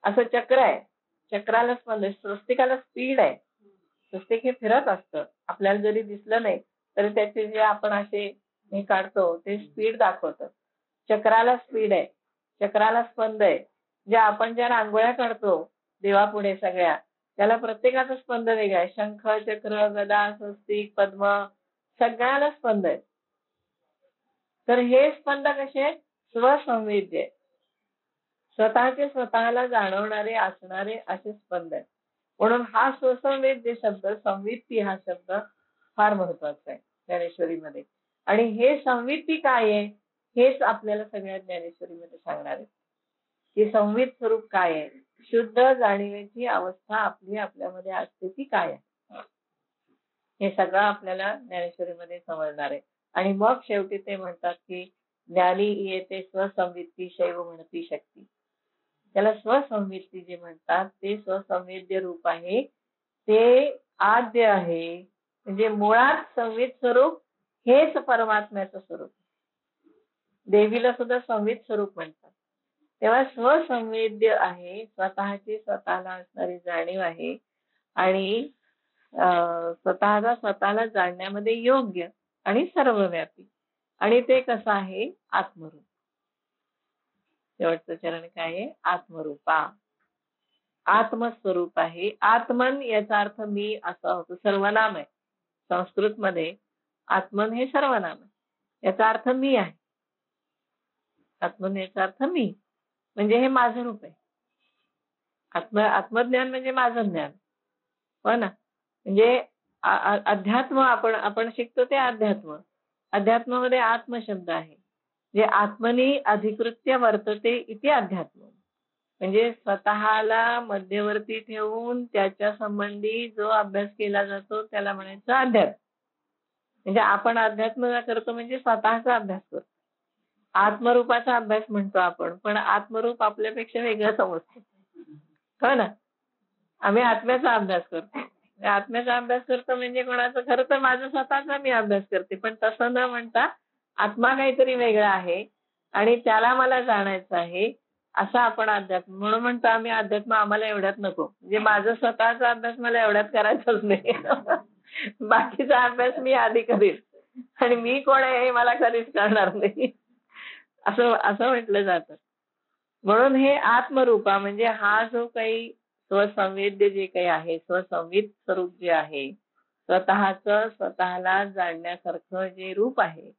असं चक्र आहे, चक्राला स्पंद आहे. स्वस्तिकाला स्पीड आहे. स्वस्तिक हे फिरत असतं. आपल्याला जरी दिसलं नाही तरी त्याचे जे आपण असे हे काढतो ते स्पीड दाखवतं. चक्राला स्पीड आहे, चक्राला स्पंद आहे. आपण ज्या रांगोळ्या काढतो देवापुढे सगळ्या, त्याला प्रत्येकाचा स्पंद वेगळा आहे. शंख, चक्र, गदा, स्वस्तिक, पद्म सगळ्याला स्पंद आहे. तर हे स्पंद कसे? स्वसंवेद्य, स्वतःचे स्वतःला जाणवणारे असणारे असे स्पंद आहे. म्हणून हा स्वसंवेद्य शब्द, संवित्ती हा शब्द फार महत्वाचा आहे ज्ञानेश्वरीमध्ये. आणि हे संवित्ती काय आहे हेच आपल्याला सगळ्या ज्ञानेश्वरीमध्ये सांगणार आहे. की संवित स्वरूप काय आहे, शुद्ध जाणीवेची अवस्था आपली आपल्यामध्ये असते ती काय आहे, हे सगळं आपल्याला ज्ञानेश्वरीमध्ये समजणार आहे. आणि मग शेवटी ते म्हणतात की ज्ञानी येते स्वसंवित्ती शैव म्हणती शक्ती. त्याला स्वसंवित्ती जे म्हणतात ते स्वसंवेद्य रूप आहे, ते आद्य आहे. म्हणजे मुळात संवित स्वरूप हेच परमात्म्याचं स्वरूप. देवीला सुद्धा संवित स्वरूप म्हणतात. तेव्हा स्वसंवेद्य आहे, स्वतःची स्वतःला असणारी जाणीव आहे आणि स्वतःला स्वतःला जाणण्यामध्ये योग्य आणि सर्वव्यापी. आणि ते कसं आहे, आत्मरूप. शेवटचं चरण काय आहे, आत्मरूपा. आत्मस्वरूप आहे. आत्मन याचा अर्थ मी असा होतो, सर्वनाम आहे. संस्कृत मध्ये आत्मन हे सर्वनाम आहे. याचा अर्थ मी आहे. आत्मन याचा अर्थ मी, म्हणजे हे माझं रूप आहे. आत्मज्ञान म्हणजे माझं ज्ञान, हो ना. म्हणजे अध्यात्म आपण शिकतो ते अध्यात्म. अध्यात्मामध्ये आत्म शब्द आहे. जे आत्मनी अधिकृत्य वर्तते इति अध्यात्म. म्हणजे स्वतःला मध्यवर्ती ठेवून त्याच्या संबंधी जो अभ्यास केला जातो त्याला म्हणायचं अध्यात्म. म्हणजे आपण अध्यात्म करतो म्हणजे स्वतःचा अभ्यास करतो. आत्मरूपाचा अभ्यास म्हणतो आपण, पण आत्मरूप आपल्यापेक्षा वेगळं समजतो, हो ना. आम्ही आत्म्याचा अभ्यास करतो. आत्म्याचा अभ्यास करतो म्हणजे कोणाचं, खरं तर माझा स्वतःचा मी अभ्यास करते, पण तसं न म्हणता आत्मा काहीतरी वेगळा आहे आणि त्याला मला जाणायचं आहे, असं आपण अध्यात्म म्हणून म्हणतो. आम्ही अध्यात्म आम्हाला एवढ्यात नको, म्हणजे माझा स्वतःचा अभ्यास मला एवढ्यात करायचाच नाही. बाकीचा अभ्यास मी आधी करीन आणि मी कोण आहे हे मला कधीच कळणार नाही, असं म्हटलं जातं. म्हणून हे आत्मरूपा म्हणजे हा जो काही स्वसंवेद्य जे काही आहे, स्वसंवित स्वरूप जे आहे, स्वतःचं स्वतःला जाणण्यासारखं जे रूप आहे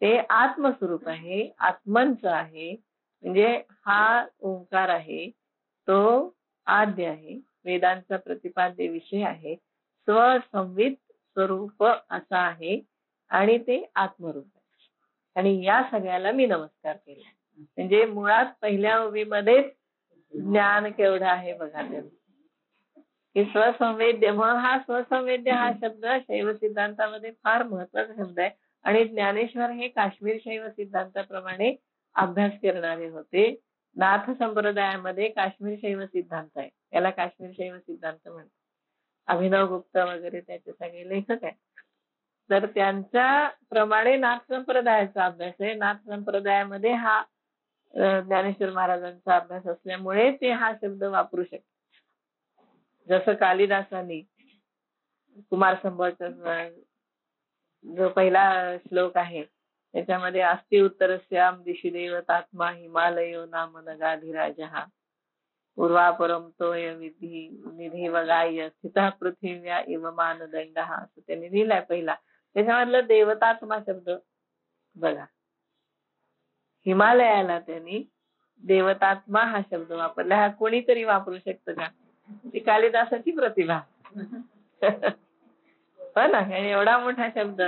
ते आत्मस्वरूप आहे, आत्मनचं आहे. म्हणजे हा ओंकार आहे, तो आद्य आहे, वेदांचा प्रतिपाद्य विषय आहे, स्वसंवित स्वरूप असा आहे आणि ते आत्मरूप आहे. आणि या सगळ्याला मी नमस्कार केला. म्हणजे मुळात पहिल्या उभीमध्येच ज्ञान केवढं आहे बघा ते, की स्वसंवेद्य. मग हा स्वसंवेद्य हा शब्द शैव सिद्धांतामध्ये फार महत्वाचा शब्द आहे. आणि ज्ञानेश्वर हे काश्मीर शैव सिद्धांताप्रमाणे अभ्यास करणारे होते. नाथ संप्रदायामध्ये काश्मीर शैव सिद्धांत आहे, याला काश्मीर शैव सिद्धांत म्हणतात. अभिनव गुप्त वगैरे त्याचे सगळे लेखक आहेत. तर त्यांच्या प्रमाणे नाथ संप्रदायाचा अभ्यास आहे. नाथ संप्रदायामध्ये हा ज्ञानेश्वर महाराजांचा अभ्यास असल्यामुळे ते हा शब्द वापरू शकतात. जसं कालिदासांनी कुमार संभवचा जो पहिला श्लोक आहे त्याच्यामध्ये अस्ति उत्तरस्याम दिशि देवतात्मा हिमालयो नाम नगाधिराजः पूर्वापरम तोय विधी निधी वगाय स्थितः पृथिव्या इव मानदंडः, असं त्यांनी लिहिलाय पहिला. त्याच्यामधलं देवतात्मा शब्द बघा, हिमालयाला त्यांनी देवतात्मा हा शब्द वापरला. हा कोणीतरी वापरू शकतं का? ती कालिदासाची प्रतिभा. हो ना. एवढा मोठा शब्द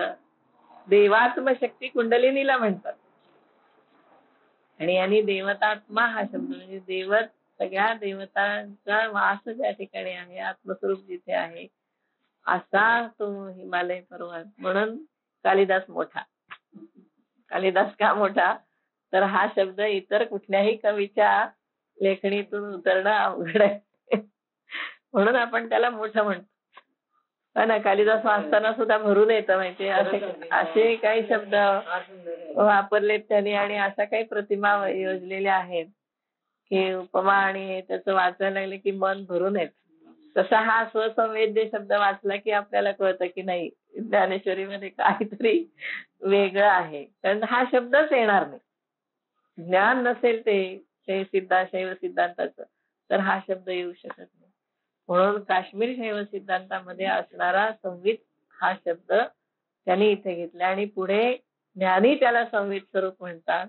देवात्म शक्ती कुंडलिनीला म्हणतात. आणि यांनी देवतात्मा हा शब्द म्हणजे देवत, सगळ्या देवतांचा वास ज्या ठिकाणी आहे, आत्मस्वरूप जिथे आहे, असा तो हिमालय पर्वत. म्हणून कालिदास मोठा. कालिदास का मोठा? तर हा शब्द इतर कुठल्याही कवीच्या लेखणीतून उतरणं अवघड आहे. म्हणून आपण त्याला मोठं म्हणतो. ना कालिदास वाचताना सुद्धा भरून येतं माहिती, असे काही शब्द वापरलेत त्यांनी आणि अशा काही प्रतिमा योजलेल्या आहेत की उपमा आणि त्याचं वाचायला लागले की मन भरून येत. तसा हा स्वसंवेद्य शब्द वाचला की आपल्याला कळतं की नाही, ज्ञानेश्वरीमध्ये काहीतरी वेगळं आहे. कारण हा शब्दच येणार नाही. ज्ञान नसेल ते शैव सिद्धांताचं तर हा शब्द येऊ शकत नाही. म्हणून काश्मीर शैव सिद्धांतामध्ये असणारा संवित हा शब्द त्यांनी इथे घेतला आणि पुढे ज्ञानी त्याला संवित स्वरूप म्हणतात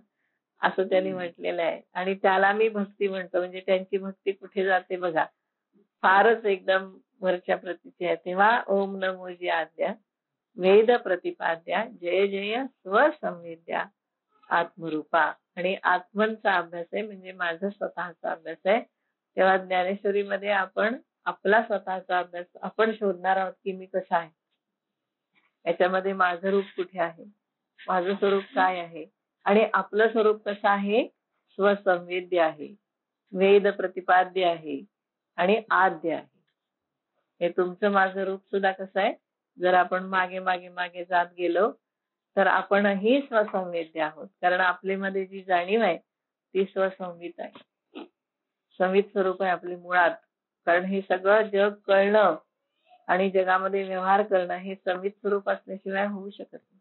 असं त्यांनी म्हटलेलं आहे. आणि त्याला मी भक्ती म्हणतो. म्हणजे त्यांची भक्ती कुठे जाते बघा, फारच एकदम वरच्या प्रतीची आहे. तेव्हा ओम नमो जी आद्या वेद प्रतिपाद्या जय जय स्वसंवेद्या आत्मरूपा आणि आत्मनचा अभ्यास आहे, म्हणजे माझा स्वतःचा अभ्यास आहे. तेव्हा ज्ञानेश्वरीमध्ये आपण आपला स्वतःचा अभ्यास आपण शोधणार आहोत की मी कसा आहे, याच्यामध्ये माझं रूप कुठे आहे, माझं स्वरूप काय आहे, आणि आपलं स्वरूप कसं आहे, स्वसंवेद्य आहे, वेद प्रतिपाद्य आहे आणि आद्य आहे. हे तुमचं माझं रूप सुद्धा कसं आहे, जर आपण मागे मागे मागे जात गेलो तर आपणही स्वसंवेद्य आहोत, कारण आपल्यामध्ये जी जाणीव आहे ती स्वसंवित आहे, संवित स्वरूप आहे आपली मुळात. कारण हे सगळं जग कळणं आणि जगामध्ये व्यवहार करणं हे संवित स्वरूप असल्याशिवाय होऊ शकत नाही.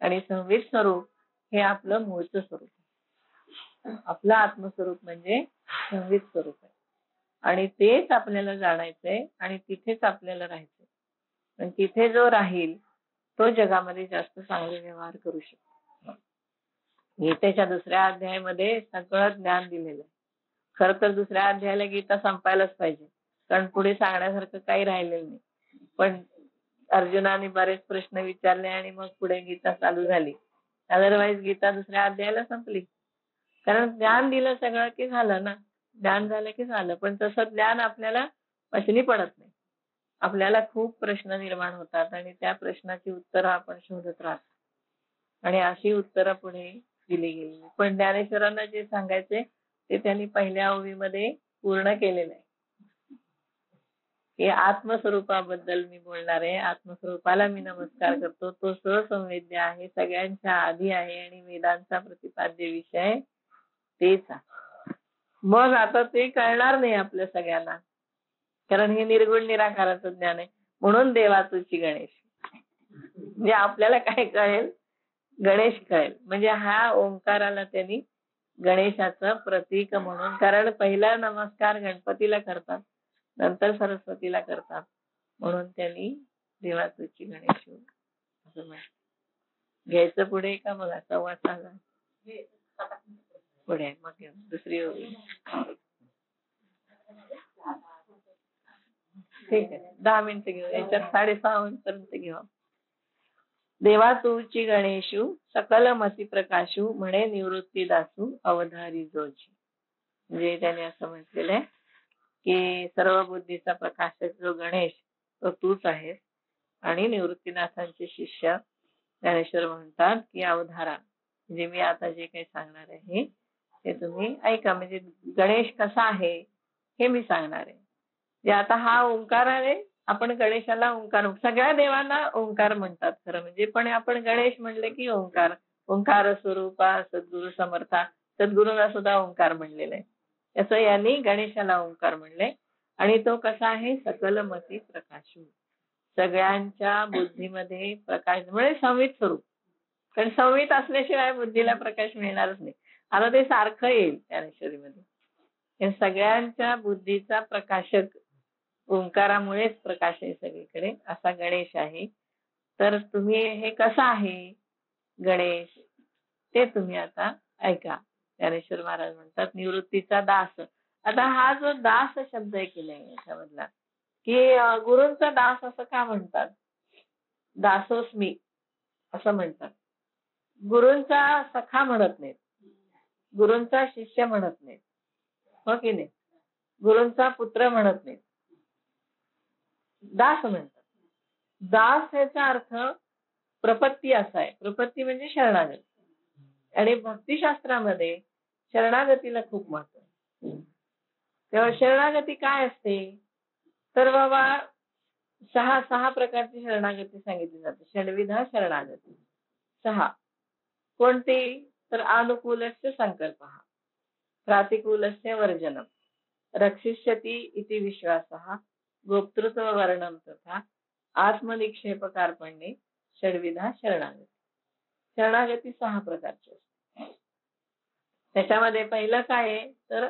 आणि संवित स्वरूप हे आपलं मूळचं स्वरूप आहे. आपलं आत्मस्वरूप म्हणजे संवित स्वरूप आहे आणि तेच आपल्याला जाणायचंय आणि तिथेच आपल्याला राहायचंय. पण तिथे जो राहील तो जगामध्ये जास्त चांगले व्यवहार करू शकतो. गीतेच्या 2ऱ्या अध्यायामध्ये सगळं ज्ञान दिलेलं आहे. खरं तर 2ऱ्या अध्यायाला गीता संपायलाच पाहिजे, कारण पुढे सांगण्यासारखं काही राहिलेलं नाही. पण अर्जुनाने बरेच प्रश्न विचारले आणि मग पुढे गीता चालू झाली. अदरवाईज गीता 2ऱ्या अध्यायाला संपली, कारण ज्ञान दिलं सगळं की झालं ना, ज्ञान झालं की झालं. पण तसं ज्ञान आपल्याला वचनी पडत नाही. आपल्याला खूप प्रश्न निर्माण होतात आणि त्या प्रश्नाची उत्तरं आपण शोधत राहतो आणि अशी उत्तरं पुढे दिली गेली. पण ज्ञानेश्वरांना जे सांगायचे ते त्यांनी पहिल्या ओवीमध्ये पूर्ण केलेलं आहे. हे आत्मस्वरूपाबद्दल मी बोलणार आहे. आत्मस्वरूपाला मी नमस्कार करतो. तो स्वसंवेद्य आहे, सगळ्यांच्या आधी आहे आणि वेदांचा प्रतिपाद्य विषय तेच आहे. मग आता ते कळणार नाही आपल्या सगळ्यांना, कारण हे निर्गुण निराकाराचं ज्ञान आहे. म्हणून देवा तुझी गणेश, म्हणजे आपल्याला काय कळेल, गणेश कळेल. म्हणजे हा ओंकाराला त्यांनी गणेशाचं प्रतीक म्हणून, कारण पहिला नमस्कार गणपतीला करतात, नंतर सरस्वतीला करतात, म्हणून त्यांनी देवा तुझी गणेश असं म्हटलं. घ्यायचं पुढे का बघा, 6:15 पुढे मग घेऊ 2री ओवी. ठीक आहे, 10 मिनिटं घेऊ, याच्यात 6:30 पर्यंत घेऊ. देवा तूची गणेशू सकल मती प्रकाशू, म्हणे निवृत्ती दासू अवधारी जोची. म्हणजे त्याने असं म्हटलेलं आहे की सर्व बुद्धीचा प्रकाशक जो गणेश तो तूच आहेस. आणि निवृत्तीनाथांचे शिष्य ज्ञानेश्वर म्हणतात की अवधारा, म्हणजे मी आता जे काही सांगणार आहे ते तुम्ही ऐका. म्हणजे गणेश कसा आहे हे मी सांगणार आहे. जे आता हा ओंकार आहे, आपण गणेशाला ओंकार, सगळ्या देवांना ओंकार म्हणतात खरं म्हणजे, पण आपण गणेश म्हणले की ओंकार, ओंकार स्वरूपा सद्गुरु समर्था, सद्गुरूंना सुद्धा ओंकार म्हणलेलं आहे. असं यांनी गणेशाला ओंकार म्हणले. आणि तो कसा आहे, सकल मती प्रकाशू, सगळ्यांच्या बुद्धीमध्ये प्रकाश, म्हणजे संवित स्वरूप. कारण संवित असल्याशिवाय बुद्धीला प्रकाश मिळणारच नाही. आता ते सारखं येईल ज्ञानेश्वरीमध्ये. हे सगळ्यांच्या बुद्धीचा प्रकाशक ओंकारामुळेच प्रकाश आहे सगळीकडे, असा गणेश आहे. तर तुम्ही हे कसं आहे गणेश ते तुम्ही आता ऐका. ज्ञानेश्वर महाराज म्हणतात निवृत्तीचा दास. आता हा जो दास शब्द आहे की नाही याच्यामधला, की गुरूंचा दास असं का म्हणतात, दासोस्मी असं म्हणतात. गुरूंचा सखा म्हणत नाहीत, गुरूंचा शिष्य म्हणत नाहीत, हो की नाही, गुरूंचा पुत्र म्हणत नाहीत, दास म्हणतात. दास याचा अर्थ प्रपत्ती असा आहे. प्रपत्ती म्हणजे शरणागती. आणि भक्तिशास्त्रामध्ये शरणागतीला खूप महत्व आहे. तेव्हा शरणागती काय असते, तर बाबा 6 प्रकारची शरणागती सांगितली जाते. षड्विधा शरणागती 6. कोणती, तर अनुकूलस्य संकल्पः, प्रातिकूलस्य वर्जनम, रक्षिष्यति इति विश्वासः, गोप्तृत्व वर्णम तथा आत्मनिक्षेप कार्पण्ये षड्विधा शरणागती. शरणागती 6 प्रकारची असते. त्याच्यामध्ये पहिलं काय आहे, तर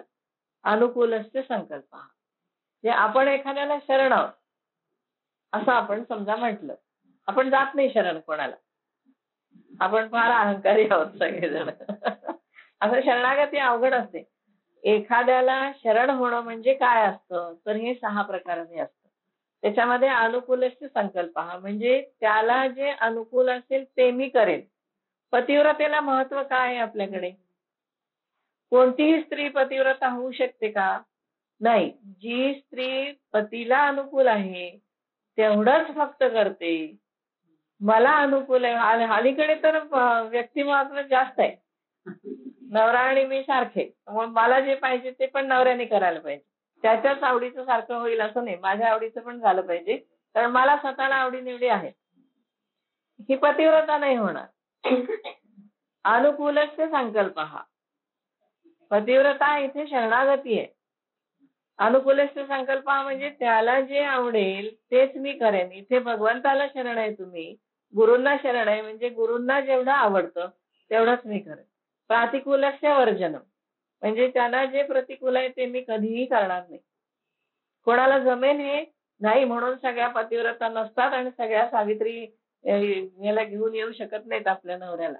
अनुकूलस्य संकल्पः, जे आपण एखाद्याला शरण आहोत असं आपण समजा म्हटलं, आपण जात नाही शरण कोणाला, आपण फार अहंकारी आहोत सगळेजण. असं शरणागती अवघड असते. एखाद्याला शरण होणं म्हणजे काय असतं, तर हे 6 प्रकाराने असतं. त्याच्यामध्ये अनुकूलस्य संकल्प, म्हणजे त्याला जे अनुकूल असेल ते मी करेन. पतिव्रतेला महत्व काय आहे आपल्याकडे, कोणतीही स्त्री पतिव्रता होऊ शकते का? नाही. जी स्त्री पतीला अनुकूल आहे तेवढंच फक्त करते. मला अनुकूल आहे. अलीकडे तर व्यक्ती मात्र जास्त आहे. नवरा आणि मी सारखे. मग मला जे पाहिजे ते पण नवऱ्याने करायला पाहिजे. त्याच्याच आवडीचं सारखं होईल असं नाही. माझ्या आवडीचं पण झालं पाहिजे. कारण मला स्वतःला आवडी-निवडी आहेत. ही पतिव्रता नाही होणार. अनुकूलस्य संकल्प हा. पतिव्रता इथे शरणागती आहे. अनुकूलस्य संकल्प हा म्हणजे त्याला जे आवडेल तेच मी करेन. इथे भगवंताला शरण आहे तुम्ही, गुरूंना शरण आहे म्हणजे गुरूंना जेवढं आवडतं तेवढंच मी करेन. प्रातिकूलस्य वर्जनम म्हणजे त्यांना जे प्रतिकूल आहे ते मी कधीही करणार नाही. कोणाला जमेल हे नाही म्हणून सगळ्या पतिव्रता नसतात आणि सगळ्या सावित्री याला घेऊन येऊ शकत नाहीत आपल्या नवऱ्याला.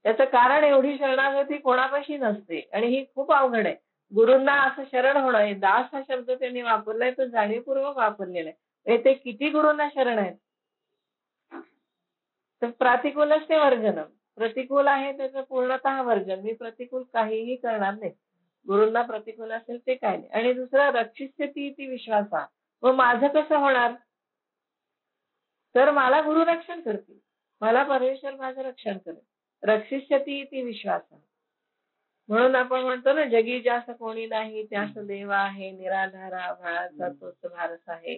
त्याचं कारण एवढी शरणागती कोणापाशी नसते आणि ही खूप अवघड आहे. गुरूंना असं शरण होणं, हे दास हा शब्द त्यांनी वापरलाय तो जाणीवपूर्वक वापरलेला आहे. ते किती गुरूंना शरण आहेत. तर प्रातिकूलस्य वर्जनम, प्रतिकूल आहे त्याचं पूर्णतः वर्जन. मी प्रतिकूल काहीही करणार नाही. गुरूंना प्रतिकूल असेल ते काय नाही. आणि दुसरं रक्षिष्यति इति विश्वासा. मग माझं कसं होणार? तर मला गुरु रक्षण करतील. मला परमेश्वर माझं रक्षण करेल. रक्षिष्यति इति विश्वासा. म्हणून आपण म्हणतो ना, जगी ज्यास कोणी नाही त्यास देव आहे, निराधार आभाळाचा तोच भारस आहे.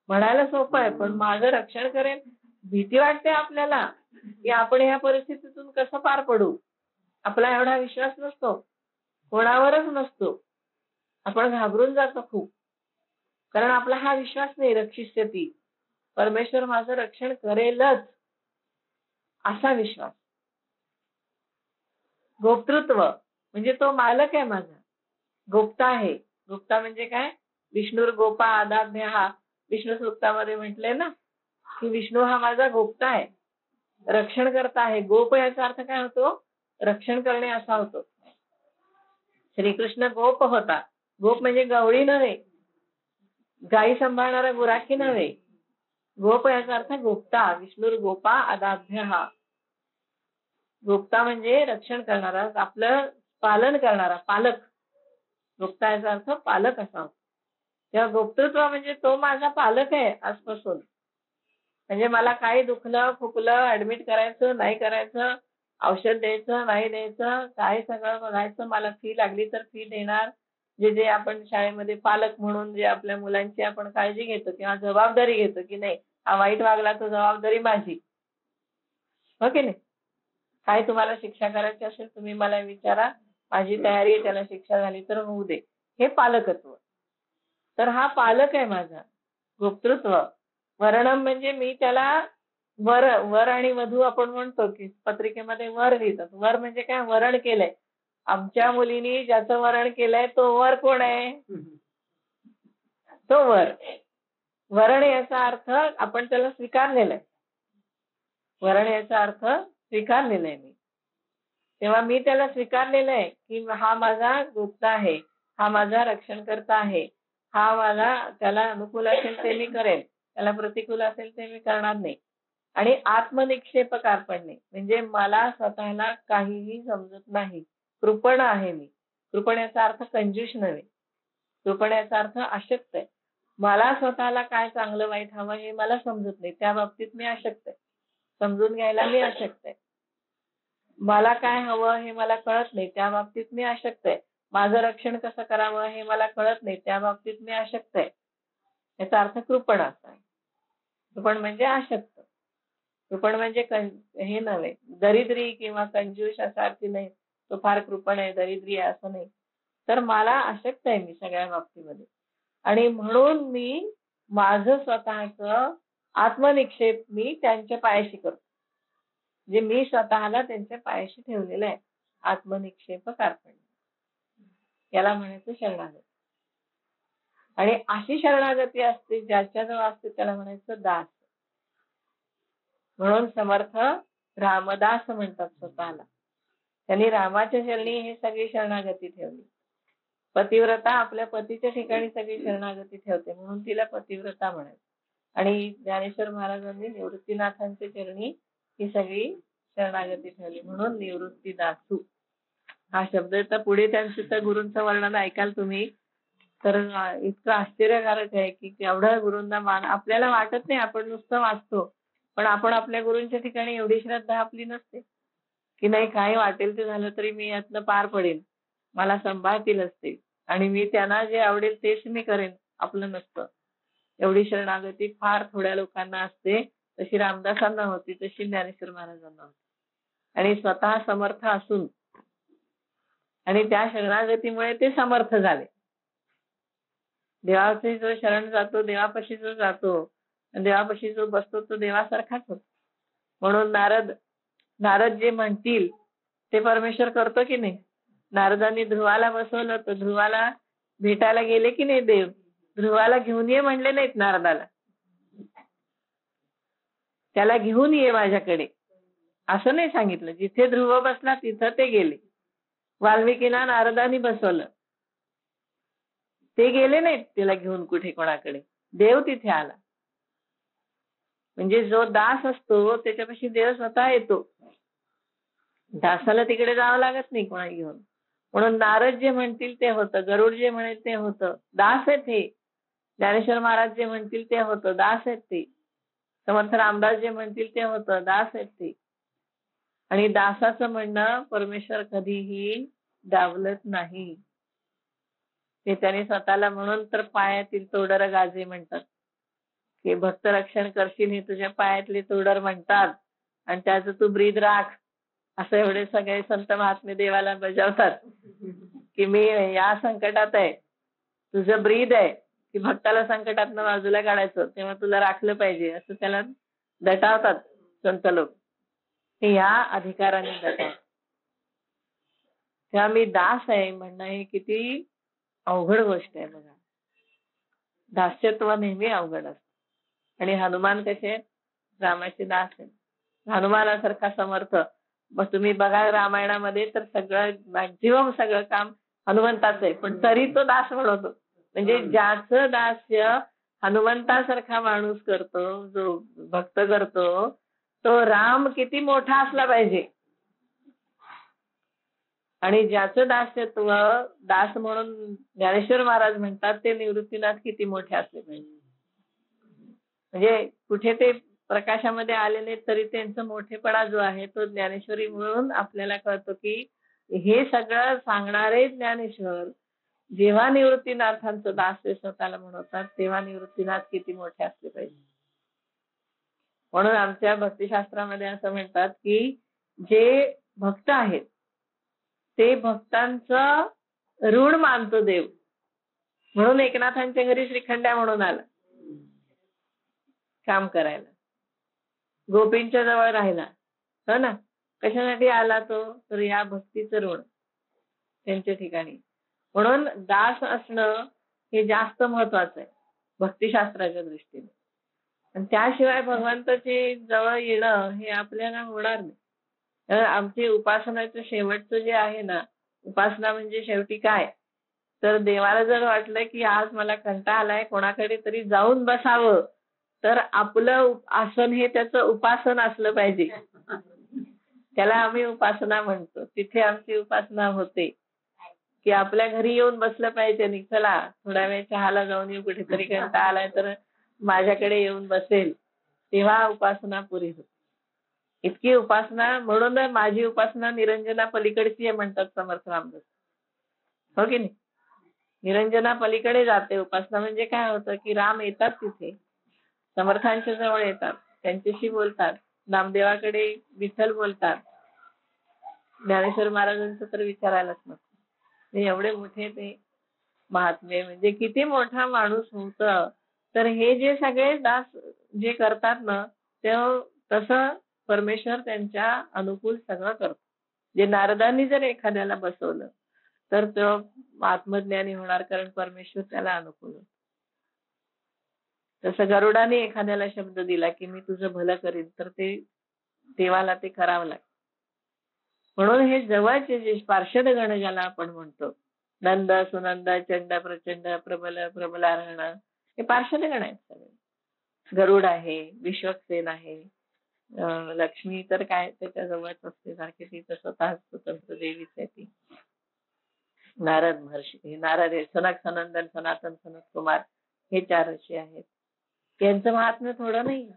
म्हणायला सोपं आहे पण माझं रक्षण करेल. भीती वाटते आपल्याला की आपण ह्या परिस्थितीतून कसं पार पडू. आपला एवढा विश्वास नसतो, कोणावरच नसतो. आपण घाबरून जातो खूप, कारण आपला हा विश्वास नाही. रक्षिष्यति, परमेश्वर माझं रक्षण करेलच असा विश्वास. गोप्तृत्व म्हणजे तो मालक आहे माझा, गोप्ता आहे. गोप्ता म्हणजे काय? विष्णुर गोपा आदाभ्य हा विष्णू सूक्तामध्ये म्हटलंय ना की विष्णू हा माझा गोप्ता आहे, रक्षण करता आहे. गोप याचा अर्थ काय होतो? रक्षण करणे असा होतो. श्रीकृष्ण गोप होता. गोप म्हणजे गवळी नव्हे, गायी सांभाळणारा गुराखी नव्हे. गोप याचा अर्थ गोप्ता. विष्णुर गोपा अदाभ्य हा. गोप्ता म्हणजे रक्षण करणारा, आपलं पालन करणारा, पालक. गोप्ता याचा अर्थ पालक असा होतो. तेव्हा गोप्तृत्व म्हणजे तो माझा पालक आहे आजपासून. म्हणजे मला काही दुखलं खुपलं ऍडमिट करायचं नाही करायचं, औषध द्यायचं नाही द्यायचं, काय सगळं बघायचं. मला फी लागली तर फी देणार. जे जे आपण शाळेमध्ये पालक म्हणून जे आपल्या मुलांची आपण काळजी घेतो किंवा जबाबदारी घेतो की नाही हा वाईट वागला तर जबाबदारी माझी, हो की नाही. काय तुम्हाला शिक्षा करायची असेल तुम्ही मला विचारा, माझी तयारी आहे, त्याला शिक्षा झाली तर होऊ दे. हे पालकत्व. तर हा पालक आहे माझा. गोप्तृत्व. वर्णम म्हणजे मी त्याला वर, वर आणि वधू आपण म्हणतो की पत्रिकेमध्ये वर लिहितात. वर म्हणजे काय? वरण केलंय. आमच्या मुलीनी ज्याचं वरण केलंय तो वर कोण आहे? तो वर. वरण याचा अर्थ आपण त्याला स्वीकारलेलं आहे. वरण याचा अर्थ स्वीकारलेलं आहे मी. तेव्हा मी त्याला स्वीकारलेलं आहे की हा माझा गुप्ता आहे, हा माझा रक्षणकर्ता आहे, हा मला त्याला अनुकूल असेल ते मी करेन, त्याला प्रतिकूल असेल ते मी करणार नाही. आणि आत्मनिक्षेपक अर्पणणे म्हणजे मला स्वतःला काहीही समजत नाही. कृपण आहे मी. कृपण याचा अर्थ कंजूष नव्हे. कृपण याचा अर्थ अशक्त आहे. मला स्वतःला काय चांगलं वाईट हवं हे मला समजत नाही. त्या बाबतीत मी अशक्त आहे. समजून घ्यायला मी अशक्त आहे. मला काय हवं हे मला कळत नाही, त्या बाबतीत मी अशक्त आहे. माझं रक्षण कसं करावं हे मला कळत नाही, त्या बाबतीत मी अशक्त आहे. याचा अर्थ कृपण असा आहे. कृपण म्हणजे अशक्त. कृपण म्हणजे हे नव्हे, दरिद्री किंवा कंजूष असा अर्थ नाही. तो फार कृपण आहे, दरिद्री आहे असं नाही. तर मला अशक्त आहे मी सगळ्या बाबतीमध्ये. आणि म्हणून मी माझं स्वतःचं आत्मनिक्षेप मी त्यांच्या पायाशी करतो. जे मी स्वतःला त्यांच्या पायाशी ठेवलेलं आहे. आत्मनिक्षेपक अर्पण. याला म्हणायचं शरणागती. आणि अशी शरणागती असते ज्याच्याजवळ असते त्याला म्हणायचं दास. म्हणून समर्थ रामदास म्हणतात स्वतःला. त्यांनी रामाच्या चरणी हे सगळी शरणागती ठेवली. पतिव्रता आपल्या पतीच्या ठिकाणी सगळी शरणागती ठेवते म्हणून तिला पतिव्रता म्हणायचं. आणि ज्ञानेश्वर महाराजांनी निवृत्तीनाथांच्या चरणी ही सगळी शरणागती ठेवली म्हणून निवृत्तीदासू. हा शब्द तर पुढे त्यांचं त्या गुरूंचं वर्णन ऐकाल तुम्ही तर इतकं आश्चर्यकारक आहे की एवढ्या गुरूंना मान आपल्याला वाटत नाही, आपण नुसतं वाचतो, पण आपण आपल्या गुरूंच्या ठिकाणी एवढी श्रद्धा आपली नसते की नाही काही वाटेल ते झालं तरी मी यातनं पार पडेल, मला सांभाळतीलच ते आणि मी त्यांना जे आवडेल तेच मी करेन, आपलं नसतं. एवढी शरणागती फार थोड्या लोकांना असते. तशी रामदासांना होती, तशी ज्ञानेश्वर महाराजांना होती. आणि स्वतः समर्थ असून आणि त्या शरणागतीमुळे ते समर्थ झाले. देवापाशी जो शरण जातो, देवापाशी जो जातो, देवापाशी जो बसतो तो देवासारखाच होतो. म्हणून नारद जे म्हणतील ते परमेश्वर करतो की नाही. नारदांनी ध्रुवाला बसवलं तर ध्रुवाला भेटायला गेले की नाही देव. ध्रुवाला घेऊन ये म्हणले नाहीत नारदाला, त्याला घेऊन ये माझ्याकडे असं नाही सांगितलं. जिथे ध्रुव बसला तिथं ते गेले. वाल्मिकीना नारदांनी बसवलं, ते गेले नाहीत त्याला घेऊन कुठे कोणाकडे, देव तिथे आला. म्हणजे जो दास असतो त्याच्यापाशी देव स्वतः येतो. दासाला तिकडे जावं लागत नाही कोणा घेऊन. म्हणून नारद जे म्हणतील ते होतं, गरुड जे म्हणेल ते होतं, दास आहेत हे. ज्ञानेश्वर महाराज जे म्हणतील ते होतं, दास आहेत ते. समर्थ रामदास जे म्हणतील ते होतं, दास आहेत ते. आणि दासाचं म्हणणं परमेश्वर कधीही डावलत नाही. ते त्याने स्वतःला म्हणून तर पायातील तोडर गाजे म्हणतात की भक्त रक्षण करशील हे तुझ्या पायातले तोडर म्हणतात आणि त्याचं तू ब्रीद राख असं एवढे सगळे संत महात्मे देवाला बजावतात की मी या संकटात आहे, तुझं ब्रीद आहे की भक्ताला संकटातनं बाजूला काढायचं, तेव्हा तुला राखलं पाहिजे असं त्याला दटावतात संत लोक. हे या अधिकाराने दटावतात. तेव्हा मी दास आहे म्हणणं हे किती अवघड गोष्ट आहे बघा. दास्यत्व नेहमी अवघड असतं. आणि हनुमान कसे रामाचे दास आहेत. हनुमानासारखा समर्थ मग तुम्ही बघा रामायणामध्ये तर सगळं मॅक्झिमम सगळं काम हनुमंताचं आहे, पण तरी तो दास म्हणतो. म्हणजे ज्याचं दास्य हनुमंतासारखा माणूस करतो, जो भक्त करतो, तो राम किती मोठा असला पाहिजे. आणि ज्याचं दास्यत्व दास म्हणून ज्ञानेश्वर महाराज म्हणतात ते निवृत्तीनाथ किती मोठे असले पाहिजे. म्हणजे कुठे ते प्रकाशामध्ये आलेले तरी त्यांचा मोठेपणा जो आहे तो ज्ञानेश्वरी म्हणून आपल्याला कळतो की हे सगळं सांगणारे ज्ञानेश्वर जेव्हा निवृत्तीनाथांचं दास्य स्वतःला म्हणतात तेव्हा निवृत्तीनाथ किती मोठे असले पाहिजे. म्हणून आमच्या भक्तिशास्त्रामध्ये असं म्हणतात की जे भक्त आहेत ते भक्तांचं ऋण मानतो देव. म्हणून एकनाथांच्या घरी श्रीखंड्या म्हणून आला काम करायला, गोपींच्या जवळ राहिला, हो ना. कशासाठी आला तो, तर या भक्तीचं ऋण त्यांच्या ठिकाणी. म्हणून दास असणं हे जास्त महत्वाचं आहे भक्तिशास्त्राच्या दृष्टीने. आणि त्याशिवाय भगवंताचे जवळ येणं हे आपल्याला होणार नाही. आमची उपासनाचं शेवटचं जे आहे ना, उपासना म्हणजे शेवटी काय, तर देवाला जर वाटलं की आज मला कंटाळा आलाय, कोणाकडे तरी जाऊन बसावं, तर आपलं आसन हे त्याचं उपासन असलं पाहिजे. त्याला आम्ही उपासना म्हणतो. तिथे आमची उपासना होते की आपल्या घरी येऊन बसलं पाहिजे. आणि चला थोड्या वेळ चहाला जाऊन येऊ, कुठेतरी कंटाळा आलाय तर माझ्याकडे येऊन बसेल, तेव्हा उपासना पुरी होते. इतकी उपासना. म्हणून माझी उपासना निरंजना पलीकडची आहे म्हणतात समर्थ रामदास, हो की नाही. निरंजना पलीकडे जाते उपासना. म्हणजे काय होतं की राम येतात तिथे, समर्थांच्या जवळ येतात, त्यांच्याशी बोलतात, नामदेवाकडे विठ्ठल बोलतात. ज्ञानेश्वर महाराजांचं तर विचारायलाच नको, एवढे मोठे ते महात्मे. म्हणजे किती मोठा माणूस होतं. तर हे जे सगळे दास जे करतात ना, ते तसं परमेश्वर त्यांच्या अनुकूल सगळं करतो. जे नारदांनी जर एखाद्याला बसवलं तर तो आत्मज्ञानी होणार, कारण परमेश्वर त्याला अनुकूल होतो. तसं गरुडाने एखाद्याला शब्द दिला की मी तुझं भलं करीन, तर ते देवाला ते करावं लागतं. म्हणून हे जवळचे जे पार्षद गण ज्याला आपण म्हणतो, नंद सुनंद चंड प्रचंड प्रबल प्रबलार्हण, हे पार्षद गण आहेत सगळे. गरुड आहे, विश्वक्सेन आहे, लक्ष्मी तर काय त्याच्या जवळच असते सारखी, ती तर स्वतः स्वतंत्र देवीच आहे ती. नारद महर्षी, हे नारद आहे, सनक सनंदन सनातन सनत कुमार, हे 4 ऋषी आहेत. यांचं महात्म्य थोडं नाही.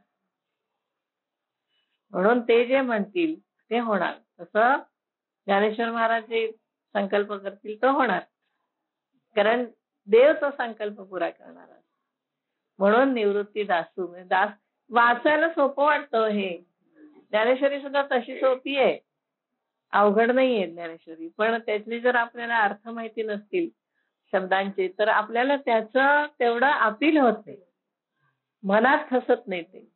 म्हणून ते जे म्हणतील ते होणार. तसं ज्ञानेश्वर महाराज जे संकल्प करतील तो होणार, कारण देव तो संकल्प पुरा करणार. म्हणून निवृत्ती दासू, म्हणजे दास वाचायला सोपं वाटतं. हे ज्ञानेश्वरी सुद्धा तशी सोपी आहे, अवघड नाहीये ज्ञानेश्वरी. पण त्यातले जर आपल्याला अर्थ माहिती नसतील शब्दांचे, तर आपल्याला त्याचं तेवढं अपील होत नाही, मनात ठसत नाही ते.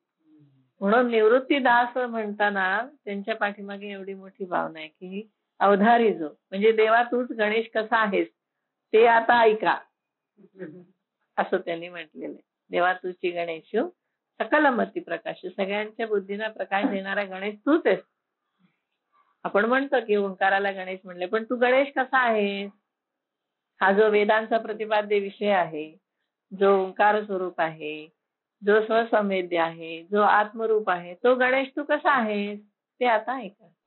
म्हणून निवृत्ती दास म्हणताना त्यांच्या पाठीमागे एवढी मोठी भावना आहे की अवधारी जो, म्हणजे देवा तूच गणेश कसा आहेस ते आता ऐका, असं त्यांनी म्हटलेलं आहे. देवा तुझी गणेश सकल मती प्रकाश, सगळ्यांच्या बुद्धीला प्रकाश देणारा गणेश तूच आहेस. आपण म्हणतो की ओंकाराला गणेश म्हणले, पण तू गणेश कसा आहेस? हा जो वेदांचा प्रतिपाद्य विषय आहे, जो ओंकार स्वरूप आहे, जो स्वसंवेद्य आहे, जो आत्मरूप आहे, तो गणेश तू कसा आहेस ते आता ऐका.